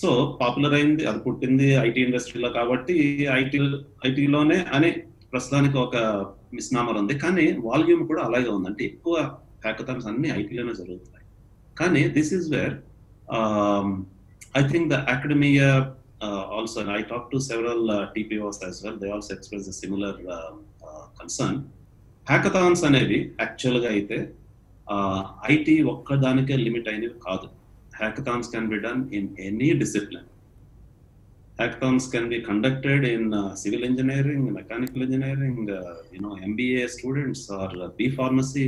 So popular ayindi adi puttindi IT industry lo kabatti IT lone ane ప్రస్తుతానికి ఒక misnomer ఉంది, కానీ volume కూడా అలాగే ఉంది. అంటే ఎక్కువ hackathons అన్ని ఐటీలోనే జరుగుతున్నాయి. కానీ this is where I think the academia also, and I talked to several TPOs as well, they also expressed a similar concern. Hackathons అనేవి యాక్చువల్గా అయితే ఐటీ ఒక్కదానికే లిమిట్ అయినవి కాదు. Hackathons can be done in any discipline. Hackathons can be conducted in civil engineering, mechanical engineering, MBA students or B pharmacy,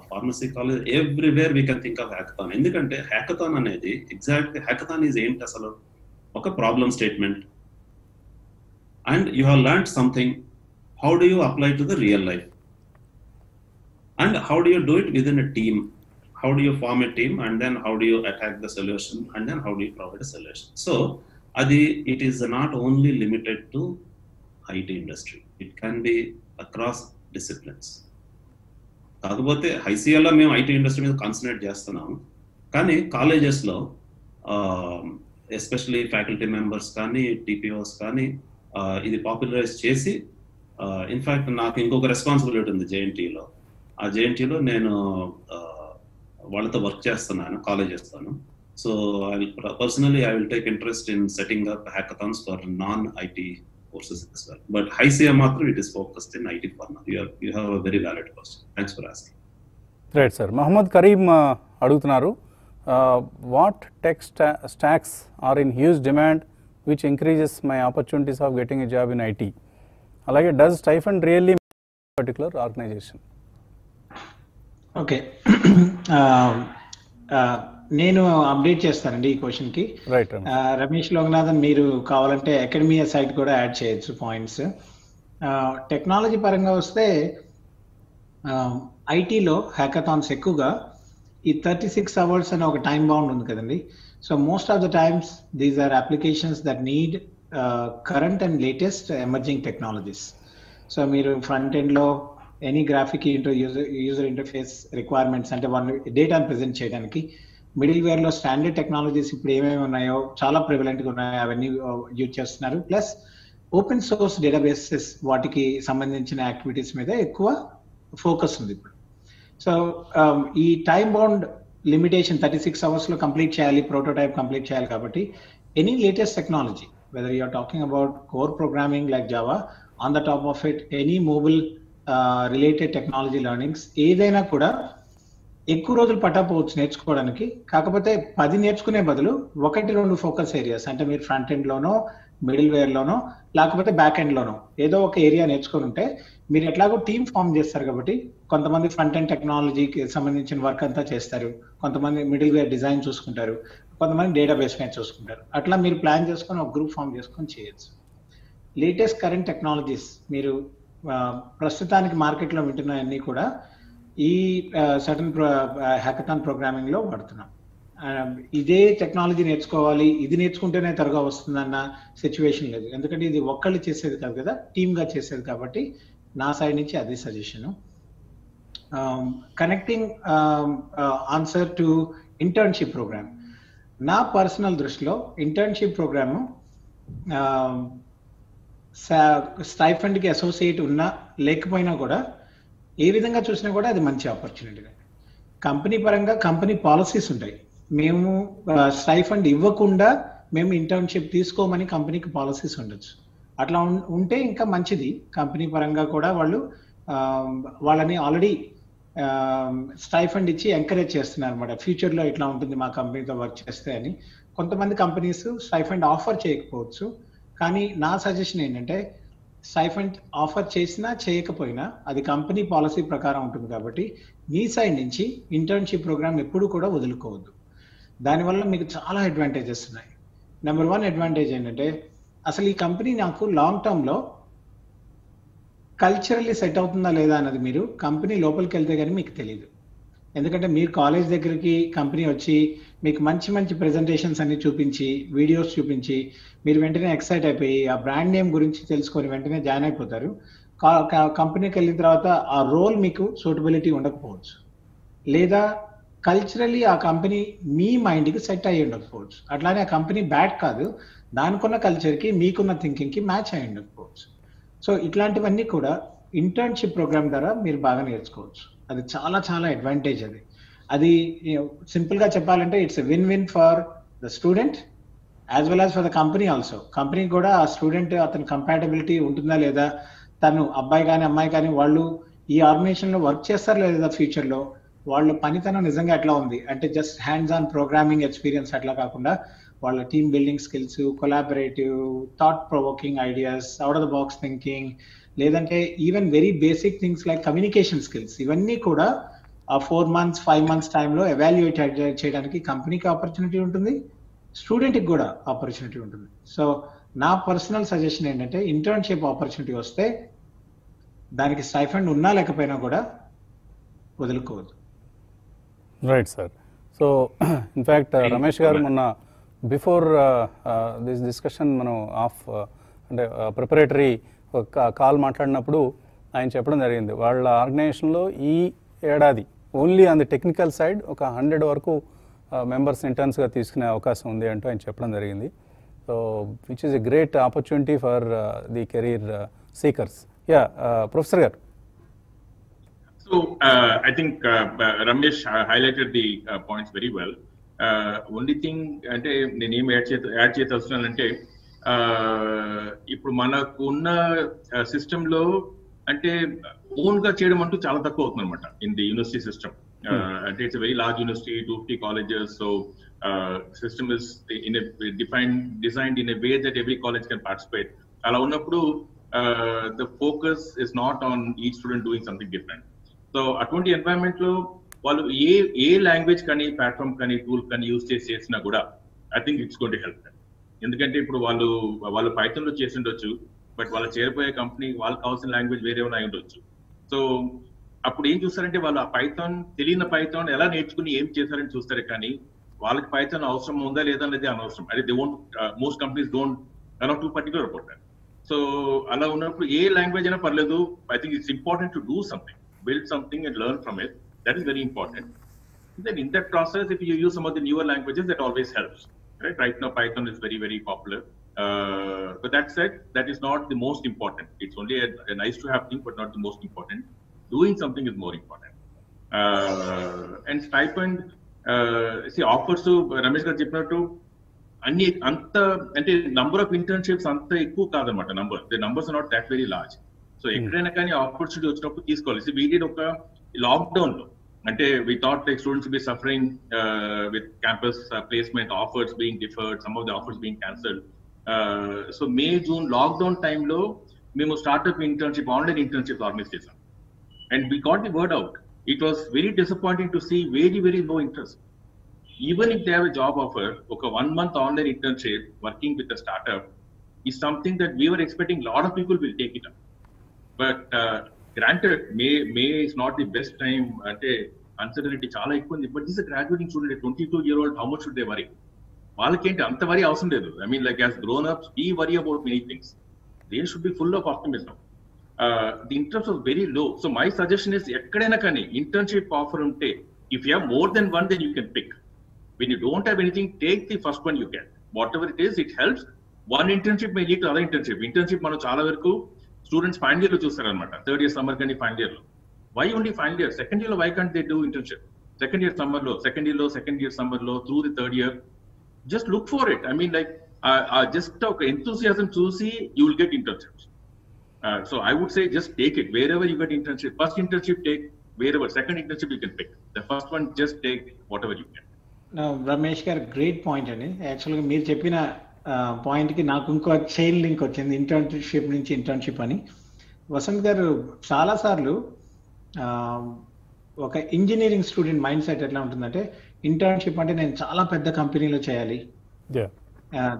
pharmacy college, everywhere we can think of hackathon. ఎందుకంటే hackathon అనేది exactly hackathon is ఏంటి అసలు? ఒక problem statement, and you have learned something. How do you apply to the real life, and how do you do it with in a team? How do you form a team, and then how do you attack the solution, and then how do you provide a solution? So it is not only limited to IT industry, it can be across disciplines. కాకపోతే ఐసీఎల్లో మేము IT industry మీద concentrate చేస్తున్నాం, కానీ కాలేజెస్లో especially faculty members కానీ టీపీఓస్ కానీ ఇది popularise చేసి, ఇన్ఫ్యాక్ట్ నాకు ఇంకొక రెస్పాన్సిబిలిటీ ఉంది జేఎన్టీలో. ఆ జేఎన్టీలో నేను వాళ్ళతో వర్క్ చేస్తున్నాను, కాలేజ్ చేస్తాను. So personally I will take interest in setting up hackathons for non IT courses as well, but ICA matram it is focused in IT for now. You have a very valid question. Thanks for asking. Right, sir. Mohammad Kareem adugutunnaru, what tech stacks are in huge demand which increases my opportunities of getting a job in IT? Alage, does stipend really particular organization? Okay. నేను update చేస్తానండి ఈ క్వశ్చన్కి. Right. Ramesh లోగనాథన్, మీరు కావాలంటే academia site కూడా add చేయొచ్చు points. Technology పరంగా వస్తే ఐటీలో హ్యాకథాన్స్ ఎక్కువగా ఈ 36 hours అనే ఒక టైం బౌండ్ ఉంది కదండి. So most of the times these are applications that need current and latest emerging technologies. So మీరు ఫ్రంట్ ఎండ్లో any graphic user interface requirements, అంటే వాళ్ళు డేటాను ప్రెజెంట్ చేయడానికి మిడిల్ వేర్లో స్టాండర్డ్ టెక్నాలజీస్ ఇప్పుడు ఏమేమి ఉన్నాయో చాలా ప్రివలెంట్గా ఉన్నాయో అవన్నీ యూజ్ చేస్తున్నారు. ప్లస్ ఓపెన్ సోర్స్ డేటాబేసెస్, వాటికి సంబంధించిన యాక్టివిటీస్ మీద ఎక్కువ ఫోకస్ ఉంది ఇప్పుడు. సో ఈ time bound limitation 36 hours complete చేయాలి, ప్రోటోటైప్ కంప్లీట్ చేయాలి. కాబట్టి any latest technology, whether you're talking about core programming like Java, on the top of it any mobile related technology learnings, ఏదైనా కూడా ఎక్కువ రోజులు పట్టకపోవచ్చు నేర్చుకోవడానికి. కాకపోతే 10 నేర్చుకునే బదులు 1-2 ఫోకస్ ఏరియాస్, అంటే మీరు ఫ్రంట్ ఎండ్లోనో మిడిల్ వేర్లోనో లేకపోతే బ్యాక్ ఎండ్లోనో ఏదో ఒక ఏరియా నేర్చుకుని ఉంటే మీరు ఎట్లాగో టీమ్ ఫామ్ చేస్తారు. కాబట్టి కొంతమంది ఫ్రంట్ ఎండ్ టెక్నాలజీకి సంబంధించిన వర్క్ అంతా చేస్తారు, కొంతమంది మిడిల్ వేర్ డిజైన్ చూసుకుంటారు, కొంతమంది డేటాబేస్ మీద చూసుకుంటారు. అట్లా మీరు ప్లాన్ చేసుకొని ఒక గ్రూప్ ఫామ్ చేసుకొని చేయొచ్చు. లేటెస్ట్ కరెంట్ టెక్నాలజీస్ మీరు ప్రస్తుతానికి మార్కెట్లో వింటున్నాయన్నీ కూడా ఈ సర్టన్ హ్యాకథాన్ ప్రోగ్రామింగ్లో వాడుతున్నాం. ఇదే టెక్నాలజీ నేర్చుకోవాలి, ఇది నేర్చుకుంటేనే త్వరగా వస్తుందన్న సిచ్యువేషన్ లేదు. ఎందుకంటే ఇది ఒక్కళ్ళు చేసేది కాదు కదా, టీమ్గా చేసేది. కాబట్టి నా సైడ్ నుంచి అది suggestion. Connecting answer to internship program, నా పర్సనల్ దృష్టిలో ఇంటర్న్షిప్ ప్రోగ్రాము స్టైఫండ్కి అసోసియేట్ ఉన్నా లేకపోయినా కూడా ఏ విధంగా చూసినా కూడా అది మంచి ఆపర్చునిటీ. కంపెనీ పరంగా కంపెనీ పాలసీస్ ఉంటాయి. మేము స్టైఫండ్ ఇవ్వకుండా మేము ఇంటర్న్షిప్ తీసుకోమని కంపెనీకి పాలసీస్ ఉండొచ్చు. అట్లా ఉంటే ఇంకా మంచిది. కంపెనీ పరంగా కూడా వాళ్ళని ఆల్రెడీ స్టైఫండ్ ఇచ్చి ఎంకరేజ్ చేస్తున్నారు అనమాట. ఫ్యూచర్లో ఇట్లా ఉంటుంది మా కంపెనీతో వర్క్ చేస్తే అని. కొంతమంది కంపెనీస్ స్టైఫండ్ ఆఫర్ చేయకపోవచ్చు, కానీ నా సజెషన్ ఏంటంటే స్టైఫండ్ ఆఫర్ చేసినా చేయకపోయినా అది కంపెనీ పాలసీ ప్రకారం ఉంటుంది. కాబట్టి మీ సైడ్ నుంచి ఇంటర్న్షిప్ ప్రోగ్రామ్ ఎప్పుడు కూడా వదులుకోవద్దు. దానివల్ల మీకు చాలా అడ్వాంటేజెస్ ఉన్నాయి. నెంబర్ 1 అడ్వాంటేజ్ ఏంటంటే అసలు ఈ కంపెనీ నాకు లాంగ్ టర్మ్లో కల్చరల్లీ సెట్ అవుతుందా లేదా అన్నది మీరు కంపెనీ లోపలికి వెళ్తే కానీ మీకు తెలియదు. ఎందుకంటే మీరు కాలేజ్ దగ్గరికి కంపెనీ వచ్చి మీకు మంచి మంచి ప్రెజెంటేషన్స్ అన్ని చూపించి, వీడియోస్ చూపించి, మీరు వెంటనే ఎక్సైట్ అయిపోయి ఆ బ్రాండ్ నేమ్ గురించి తెలుసుకొని వెంటనే జాయిన్ అయిపోతారు. కంపెనీకి వెళ్ళిన తర్వాత ఆ రోల్ మీకు సూటబిలిటీ ఉండకపోవచ్చు, లేదా కల్చరలీ ఆ కంపెనీ మీ మైండ్కి సెట్ అయ్యి ఉండకపోవచ్చు. అట్లానే ఆ కంపెనీ బ్యాడ్ కాదు, దానికున్న కల్చర్కి మీకున్న థింకింగ్కి మ్యాచ్ అయ్యి ఉండకపోవచ్చు. సో ఇట్లాంటివన్నీ కూడా ఇంటర్న్షిప్ ప్రోగ్రామ్ ద్వారా మీరు బాగా నేర్చుకోవచ్చు. అది చాలా చాలా అడ్వాంటేజ్. అది సింపుల్ గా చెప్పాలంటే it's a win win for the student as well as for the company also. కంపెనీకి కూడా ఆ స్టూడెంట్ అతని కంపాటబిలిటీ ఉంటుందా లేదా, తను అబ్బాయి కానీ అమ్మాయి కానీ వాళ్ళు ఈ ఆర్గనైజేషన్ లో వర్క్ చేస్తారు లేదా ఫ్యూచర్ లో, వాళ్ళ పనితనం నిజంగా ఎట్లా ఉంది అంటే just hands on programming experience అట్లా కాకుండా వాళ్ళ team building skills, collaborative, thought provoking ideas, out of the box thinking, లేదంటే even very basic things like communication skills, ఇవన్నీ కూడా ఆ 4 months 5 months టైంలో ఎవాల్యుయేట్ చేయడానికి కంపెనీకి ఆపర్చునిటీ ఉంటుంది, స్టూడెంట్కి కూడా ఆపర్చునిటీ ఉంటుంది. సో నా పర్సనల్ సజెషన్ ఏంటంటే ఇంటర్న్షిప్ ఆపర్చునిటీ వస్తే దానికి స్టైఫండ్ ఉన్నా లేకపోయినా కూడా వదులుకోవద్దు. Right sir. So in fact Ramesh garu మొన్న బిఫోర్ దిస్ డిస్కషన్ మనం అంటే ప్రిపరేటరీ కాల్ మాట్లాడినప్పుడు ఆయన చెప్పడం జరిగింది, వాళ్ళ ఆర్గనైజేషన్లో ఈ ఏడాది only on the technical side ఒక 100 వరకు మెంబర్స్ ఇంటర్న్స్గా తీసుకునే అవకాశం ఉంది అంటూ ఆయన చెప్పడం జరిగింది. So which is a great opportunity for the career seekers. Yeah professor గారు. So I think Ramesh highlighted the points very well. Only thing అంటే నేనేం యాడ్ చేయాల్సిందంటే ఇప్పుడు మనకు ఉన్న సిస్టంలో అంటే ఓన్ గా చేయడం అంటూ చాలా తక్కువ అవుతుంది అనమాట ఇన్ ది యూనివర్సిటీ సిస్టమ్. అంటే it's very large university, 250 colleges, so system is in designed in a way that every college can participate. అలా ఉన్నప్పుడు the focus is not on each student doing something different. So అటువంటి environment లో వాళ్ళు ఏ language కానీ platform కానీ tool కానీ use చేసినా కూడా I think it's going to help. ఎందుకంటే ఇప్పుడు వాళ్ళు పైథాన్ లో చేసి ఉండొచ్చు, బట్ వాళ్ళు చేరిపోయే కంపెనీ వాళ్ళకి కావాల్సిన లాంగ్వేజ్ వేరే అయి ఉండొచ్చు. సో అప్పుడు ఏం చూస్తారంటే వాళ్ళు ఆ పైథాన్ తెలియని పైథాన్ ఎలా నేర్చుకుని ఏం చేశారని చూస్తారు, కానీ వాళ్ళకి పైథాన్ అవసరం ఉందా లేదా అనేది అనవసరం. అదే they won't, most companies don't not two particular about that. So అలా ఉన్నప్పుడు ఏ లాంగ్వేజ్ అయినా పర్లేదు. I think it's important to do something, build something and learn from it. That is very important. Then in that process, if you use some of the newer languages, that always helps. Right now Python is very, very popular. But that said, that is not the most important. It's only a nice to have thing, but not the most important. Doing something is more important. And stipend, see offers to Ramesh garu cheppinattu anni anta ante number of internships anta ekku kaadannamata. The numbers are not that very large. So ఎక్కడైనా కానీ opportunity వచ్చినప్పుడు తీసుకోవాలి. We did ఒక lockdown లో అంటే we thought like students be suffering with campus placement offers being deferred, some of the offers being cancelled. So May June lockdown టైంలో మేము startup internship, online internship organise చేసాం. And we got the word out. It was very disappointing to see very very low interest. Even if they have a job offer, ఒక 1 month online internship working with a startup is something that we were expecting lot of people will take it up. But granted, May is not the best time. Ante uncertainty chaala ekku undi. But this is a graduating student, a 22-year-old. How much should they worry? Vaalakenti anta worry avasam ledu. I mean, like as grown-ups, we worry about many things. They should be full of optimism. The interest was very low. So my suggestion is, ekkadaina kani internship offer unte, if you have more than one, then you can pick. When you don't have anything, take the first one you get. Whatever it is, it helps. One internship may lead to other internship. Internship manu chaala varaku students final year లో చూస్తారనమాట. 3rd year summer కానీ final year లో. Why only final year? 2nd year లో why can't they do internship? 2nd year summer లో, 2nd year summer లో through the 3rd year, just look for it. I mean like just ఒక enthusiasm చూసి you will get internships. So I would say just take it wherever you get internship. First internship take wear ever, second internship you can pick. The first one just take whatever you can. Ramesh garu great point అండి. యాక్చువల్గా మీరు చెప్పిన point కి నాకు ఇంకో chain link వచ్చింది, internship నుంచి internship అని. వసంత్ గారు చాలా సార్లు ఒక ఇంజనీరింగ్ స్టూడెంట్ మైండ్ సెట్ ఎట్లా ఉంటుందంటే, ఇంటర్న్షిప్ అంటే నేను చాలా పెద్ద కంపెనీలో చేయాలి,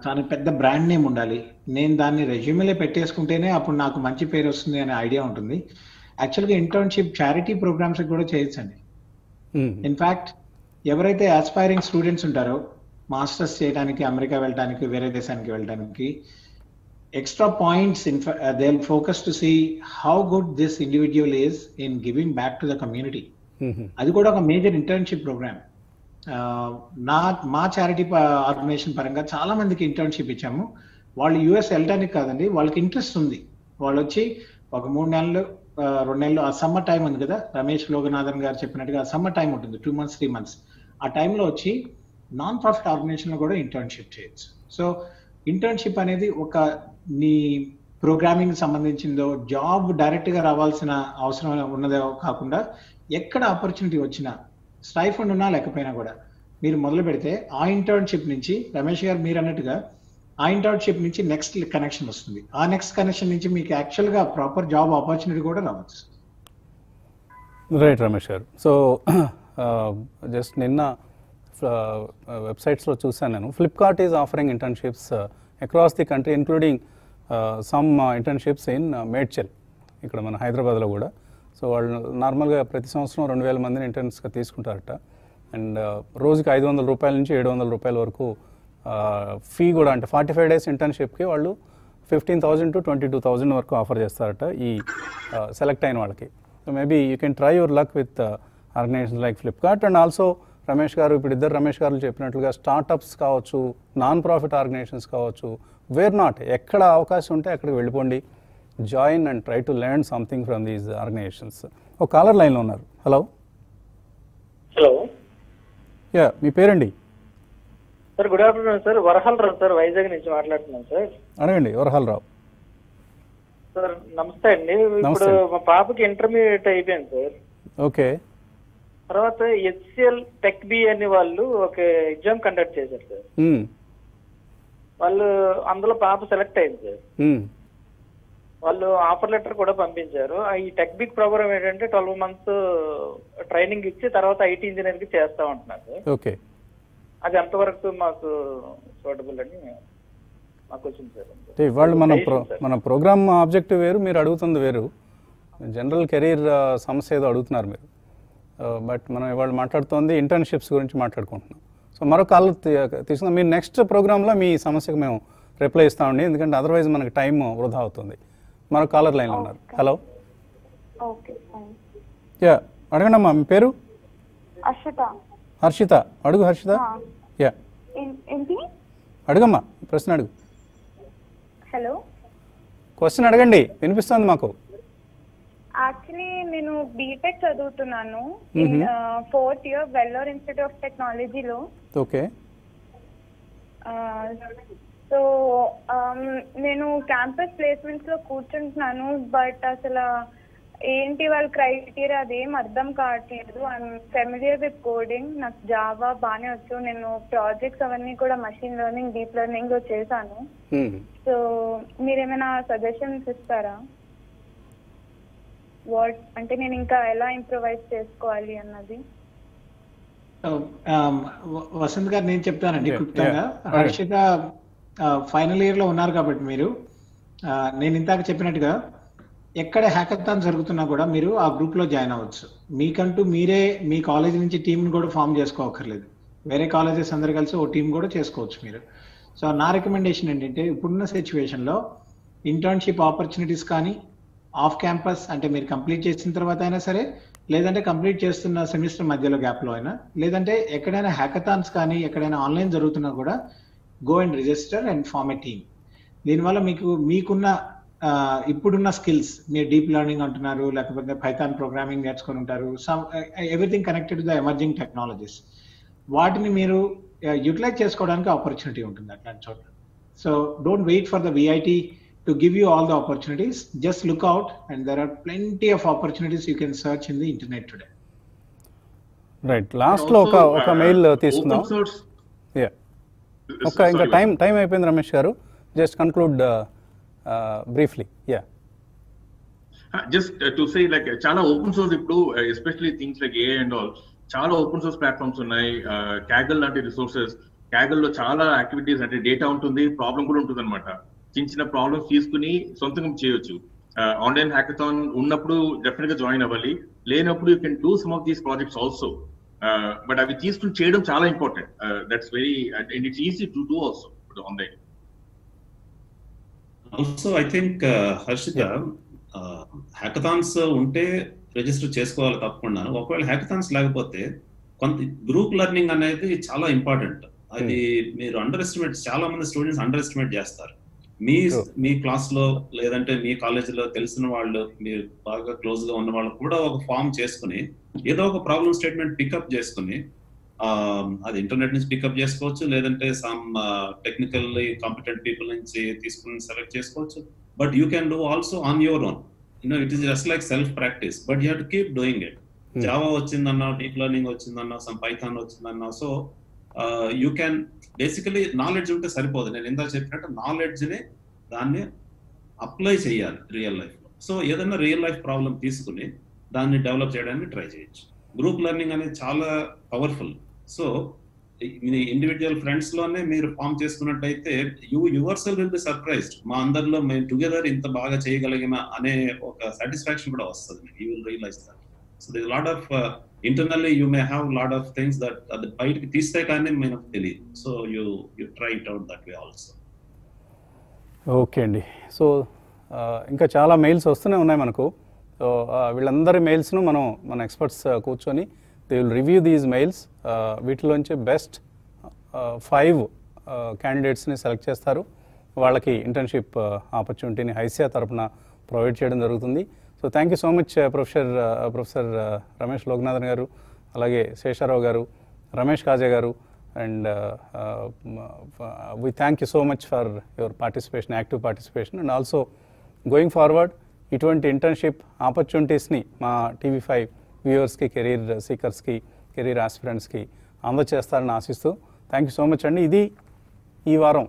చాలా పెద్ద బ్రాండ్ నేమ్ ఉండాలి, నేను దాన్ని రెజ్యూమేలో పెట్టేసుకుంటేనే అప్పుడు నాకు మంచి పేరు వస్తుంది అనే ఐడియా ఉంటుంది. యాక్చువల్గా ఇంటర్న్షిప్ చారిటీ ప్రోగ్రామ్స్ కూడా చేయొచ్చండి. ఇన్ఫాక్ట్ ఎవరైతే ఆస్పైరింగ్ స్టూడెంట్స్ ఉంటారో మాస్టర్స్ చేయడానికి అమెరికా వెళ్ళడానికి వేరే దేశానికి వెళ్ళడానికి extra points they'll focus to see how good this individual is in giving back to the community. అది కూడా ఒక మేజర్ ఇంటర్న్షిప్ ప్రోగ్రామ్. మా చారిటీ ఆర్గనైజేషన్ పరంగా చాలా మందికి ఇంటర్న్షిప్ ఇచ్చాము. వాళ్ళు యుఎస్ వెళ్ళడానికి కాదండి, వాళ్ళకి ఇంట్రెస్ట్ ఉంది. వాళ్ళు వచ్చి ఒక 3 నెలలు 2 నెలలు ఆ సమ్మర్ టైం ఉంది కదా, రమేష్ లోగనాథన్ గారు చెప్పినట్టుగా సమ్మర్ టైం ఉంటుంది, 2 months 3 months. ఆ టైంలో వచ్చి నాన్ ప్రాఫిట్ ఆర్గనైజేషన్ లో కూడా ఇంటర్న్షిప్ చేయొచ్చు. సో ఇంటర్న్షిప్ అనేది ఒక నీ ప్రోగ్రామింగ్ సంబంధించిందో జాబ్ డైరెక్ట్ గా రావాల్సిన అవసరం ఉన్నదో కాకుండా ఎక్కడ ఆపర్చునిటీ వచ్చినా స్టైఫండ్ ఉన్నా లేకపోయినా కూడా మీరు మొదలు పెడితే ఆ ఇంటర్న్షిప్ నుంచి రమేష్ గారు మీరు అన్నట్టుగా ఆ ఇంటర్న్షిప్ నుంచి నెక్స్ట్ కనెక్షన్ వస్తుంది. ఆ నెక్స్ట్ కనెక్షన్ నుంచి మీకు యాక్చువల్ గా ప్రాపర్ జాబ్ ఆపర్చునిటీ కూడా రావచ్చు. రైట్ రమేష్ గారు. సో జస్ట్ నిన్న వెబ్సైట్స్లో చూసాను నేను, Flipkart is offering internships across the country including some internships in Medchal, ఇక్కడ మన హైదరాబాద్లో కూడా. సో వాళ్ళు నార్మల్గా ప్రతి సంవత్సరం 2000 మందిని ఇంటర్న్స్గా తీసుకుంటారట. అండ్ రోజుకి 500 రూపాయల నుంచి 700 రూపాయల వరకు ఫీ కూడా, అంటే 45 days ఇంటర్న్షిప్కి వాళ్ళు 15,000 to 22,000 వరకు ఆఫర్ చేస్తారట ఈ సెలెక్ట్ అయిన వాళ్ళకి. So maybe you can try your luck with organisations like Flipkart. And also Ramesh garu, ఇప్పుడు ఇద్దరు రమేష్ గారు చెప్పినట్లుగా స్టార్టప్స్ కావచ్చు, నాన్ ప్రాఫిట్ ఆర్గనైజేషన్స్ కావచ్చు, వేర్ నాట్, ఎక్కడ అవకాశం ఉంటే అక్కడికి వెళ్ళిపోండి, join and try to learn something from these organisations. ఒక కాలర్ లైన్లో ఉన్నారు. హలో. హలో. యా, మీ పేరండి? Sir good afternoon sir. Varahal Rao sir, Vizag నుంచి మాట్లాడుతున్నాను సార్. అడగండి. వరహాల్ రావు సార్. నమస్తే అండి. ఇప్పుడు మా పాపకి ఇంటర్మీడియట్ అయిపోయింది సార్. ఓకే. తర్వాత హెచ్సిఎల్ టెక్ బి అని వాళ్ళు ఒక ఎగ్జామ్ కండక్ట్ చేశారు సార్. వాళ్ళు అందులో పాప సెలెక్ట్ అయింది సార్. వాళ్ళు ఆఫర్ లెటర్ కూడా పంపించారు. ఈ టెక్ బిగ్ ప్రోగ్రామ్ ఏంటంటే 12 months ట్రైనింగ్ ఇచ్చి తర్వాత ఐటీ ఇంజనీర్ కి చేస్తా ఉంటున్నారు సార్. ఓకే. అది ఎంతవరకు మాకు సూటబుల్ అని మాకు వచ్చింది సార్. ఇవాళ మన ప్రోగ్రామ్ ఆబ్జెక్టివ్ వేరు, మీరు అడుగుతుంది వేరు. జనరల్ కెరీర్ సమస్య ఏదో అడుగుతున్నారు మీరు. బట్ మనం ఇవాళ మాట్లాడుతోంది ఇంటర్న్షిప్స్ గురించి మాట్లాడుకుంటున్నాం. సో మరో కాల్ తీసుకుందాం. మీరు నెక్స్ట్ ప్రోగ్రాంలో మీ సమస్యకు మేము రిప్లై ఇస్తామండి, ఎందుకంటే అదర్వైజ్ మనకి టైం వృధా అవుతుంది. మరో కాలర్ లైన్లో ఉన్నారు. హలో. యా, అడగండి అమ్మా. మీ పేరు? హర్షిత. అడుగు హర్షిత. యా, అడుగమ్మా, ప్రశ్న అడుగు. హలో. క్వశ్చన్ అడగండి, వినిపిస్తుంది మాకు. యాక్చువల్లీ నేను బీటెక్ చదువుతున్నాను, 4th year Vellore institute of టెక్నాలజీలో. ఓకే. సో నేను క్యాంపస్ ప్లేస్మెంట్స్ లో కూర్చుంటున్నాను, బట్ అసలు ఏంటి వాళ్ళ క్రైటీరియా అదేం అర్థం కావట్లేదు. ఐఎమ్ ఫెమిలియర్ విత్ కోడింగ్, నాకు జావా బాగానే వచ్చు. నేను ప్రాజెక్ట్స్ అవన్నీ కూడా మషిన్ లెర్నింగ్, డీప్ లెర్నింగ్ లో చేశాను. సో మీరేమైనా సజెషన్స్ ఇస్తారా? వాట్ అంటే నేను ఇంకా ఎలా ఇంప్రూవైజ్ చేసుకోవాలి అన్నది. వసంత్ గారు, నేను చెప్తానండి క్లుప్తంగా. హర్షిత ఫైనల్ ఇయర్ లో ఉన్నారు కాబట్టి మీరు, నేను ఇందాక చెప్పినట్టుగా ఎక్కడ హ్యాకథాన్ జరుగుతున్నా కూడా మీరు ఆ గ్రూప్ లో జాయిన్ అవ్వచ్చు. మీకంటూ మీరే మీ కాలేజ్ నుంచి టీంని కూడా ఫామ్ చేసుకోవక్కర్లేదు. వేరే కాలేజెస్ అందరు కలిసి ఓ టీం కూడా చేసుకోవచ్చు మీరు. సో నా రికమెండేషన్ ఏంటంటే, ఇప్పుడున్న సిచ్యువేషన్ లో ఇంటర్న్షిప్ ఆపర్చునిటీస్ కానీ, ఆఫ్ క్యాంపస్ అంటే మీరు కంప్లీట్ చేసిన తర్వాత అయినా సరే, లేదంటే కంప్లీట్ చేస్తున్న సెమిస్టర్ మధ్యలో గ్యాప్లో అయినా, లేదంటే ఎక్కడైనా హ్యాకథాన్స్ కానీ ఎక్కడైనా ఆన్లైన్ జరుగుతున్నా కూడా go and register and form a team. దీనివల్ల మీకున్న ఇప్పుడున్న స్కిల్స్, మీరు డీప్ లెర్నింగ్ అంటున్నారు, లేకపోతే పైథాన్ ప్రోగ్రామింగ్ నేర్చుకొని ఉంటారు, everything connected to the emerging technologies, వాటిని మీరు యూటిలైజ్ చేసుకోవడానికి ఆపర్చునిటీ ఉంటుంది అట్లాంటి చోట్ల. So don't wait for the VIT to give you all the opportunities. Just look out, and there are plenty of opportunities you can search in the internet today. Right. Last లో ఒక mail తీసుకుందాం. Yeah, ఇంకా time అయిపోయింది రమేష్ గారు. Just conclude briefly. Yeah, just to say like చాలా open source ఇప్పుడు, especially things like AI and all, చాలా open source platforms ఉన్నాయి. క్యాగల్ లాంటి రిసోర్సెస్, క్యాగల్ లో చాలా యాక్టివిటీస్, అంటే డేటా ఉంటుంది, ప్రాబ్లం కూడా ఉంటుంది అనమాట. చిన్న చిన్న ప్రాబ్లమ్స్ తీసుకుని సొంతంగా చేయొచ్చు. ఆన్లైన్ హ్యాకథాన్ ఉన్నప్పుడు డెఫినెట్ గా జాయిన్ అవ్వాలి, లేనప్పుడు you can do some of these projects also. But అవి తీసుకుని చేయడం చాలా important. That's very and it's easy to do also online. Also I think Harshita, hackathons ఉంటే రిజిస్టర్ చేసుకోవాలి తప్పకుండా. ఒకవేళ హ్యాకథాన్స్ లేకపోతే కొంత గ్రూప్ లెర్నింగ్ అనేది చాలా ఇంపార్టెంట్. అది మీరు అండర్ ఎస్టిమేట్, చాలా మంది స్టూడెంట్స్ అండర్ ఎస్టిమేట్ చేస్తారు. మీ క్లాస్ లో లేదంటే మీ కాలేజీలో తెలిసిన వాళ్ళు, మీరు బాగా క్లోజ్ గా ఉన్న వాళ్ళు కూడా ఒక ఫామ్ చేసుకుని ఏదో ఒక ప్రాబ్లమ్ స్టేట్మెంట్ పికప్ చేసుకుని, అది ఇంటర్నెట్ నుంచి పికప్ చేసుకోవచ్చు, లేదంటే సమ్ టెక్నికల్లీ కాంపిటెంట్ పీపుల్ నుంచి తీసుకుని సెలెక్ట్ చేసుకోవచ్చు. But you can do also on your own. It is just like self practice, but you have to keep doing it. Java వచ్చిందన్నా, deep learning వచ్చిందన్నా, some Python వచ్చిందన్నా, so you can basically knowledge ఉంటే సరిపోదు. నేను ఇందాక చెప్పినట్టు knowledge ని దాన్ని అప్లై చేయాలి రియల్ లైఫ్ లో. సో ఏదైనా రియల్ లైఫ్ ప్రాబ్లం తీసుకుని దాన్ని డెవలప్ చేయడానికి ట్రై చేయొచ్చు. గ్రూప్ లెర్నింగ్ అనేది చాలా పవర్ఫుల్. సో మీ ఇండివిజువల్ ఫ్రెండ్స్ లోనే మీరు ఫామ్ చేసుకున్నట్టయితే your self will be surprised. మా అందరిలో మేము టుగెదర్ ఇంత బాగా చేయగలిగిన అనే ఒక సాటిస్ఫాక్షన్ కూడా వస్తుంది. You will realize that. So this lot of internally you may have a lot of things that the బయటికి తీస్తే కానీ మనకు తెలియదు. So you try it out that way also. Okay అండి. సో ఇంకా చాలా మెయిల్స్ వస్తూనే ఉన్నాయి మనకు. సో వీళ్ళందరి మెయిల్స్ను మన ఎక్స్పర్ట్స్ కూర్చొని they will review these mails. వీటిలోంచి బెస్ట్ 5 క్యాండిడేట్స్ని సెలెక్ట్ చేస్తారు. వాళ్ళకి ఇంటర్న్షిప్ ఆపర్చునిటీని హైసియా తరఫున ప్రొవైడ్ చేయడం జరుగుతుంది. So thank you so much professor Ramesh Lokanathan garu, అలాగే Sesharao garu, Ramesh Kaja garu, and we thank you so much for your participation, active participation. And also going forward ఇటువంటి ఇంటర్న్షిప్ ఆపర్చునిటీస్ని మా TV5 వ్యూవర్స్కి, కెరీర్ సీకర్స్కి, కెరీర్ ఆస్పిరెంట్స్కి అందజేస్తారని ఆశిస్తూ థ్యాంక్ యూ సో మచ్ అండి. ఇది ఈ వారం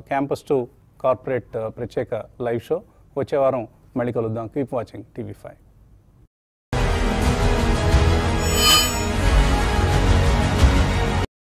క్యాంపస్ టు కార్పొరేట్ ప్రత్యేక లైవ్ షో. వచ్చే వారం మళ్ళీ కలుద్దాం. Keep watching TV5.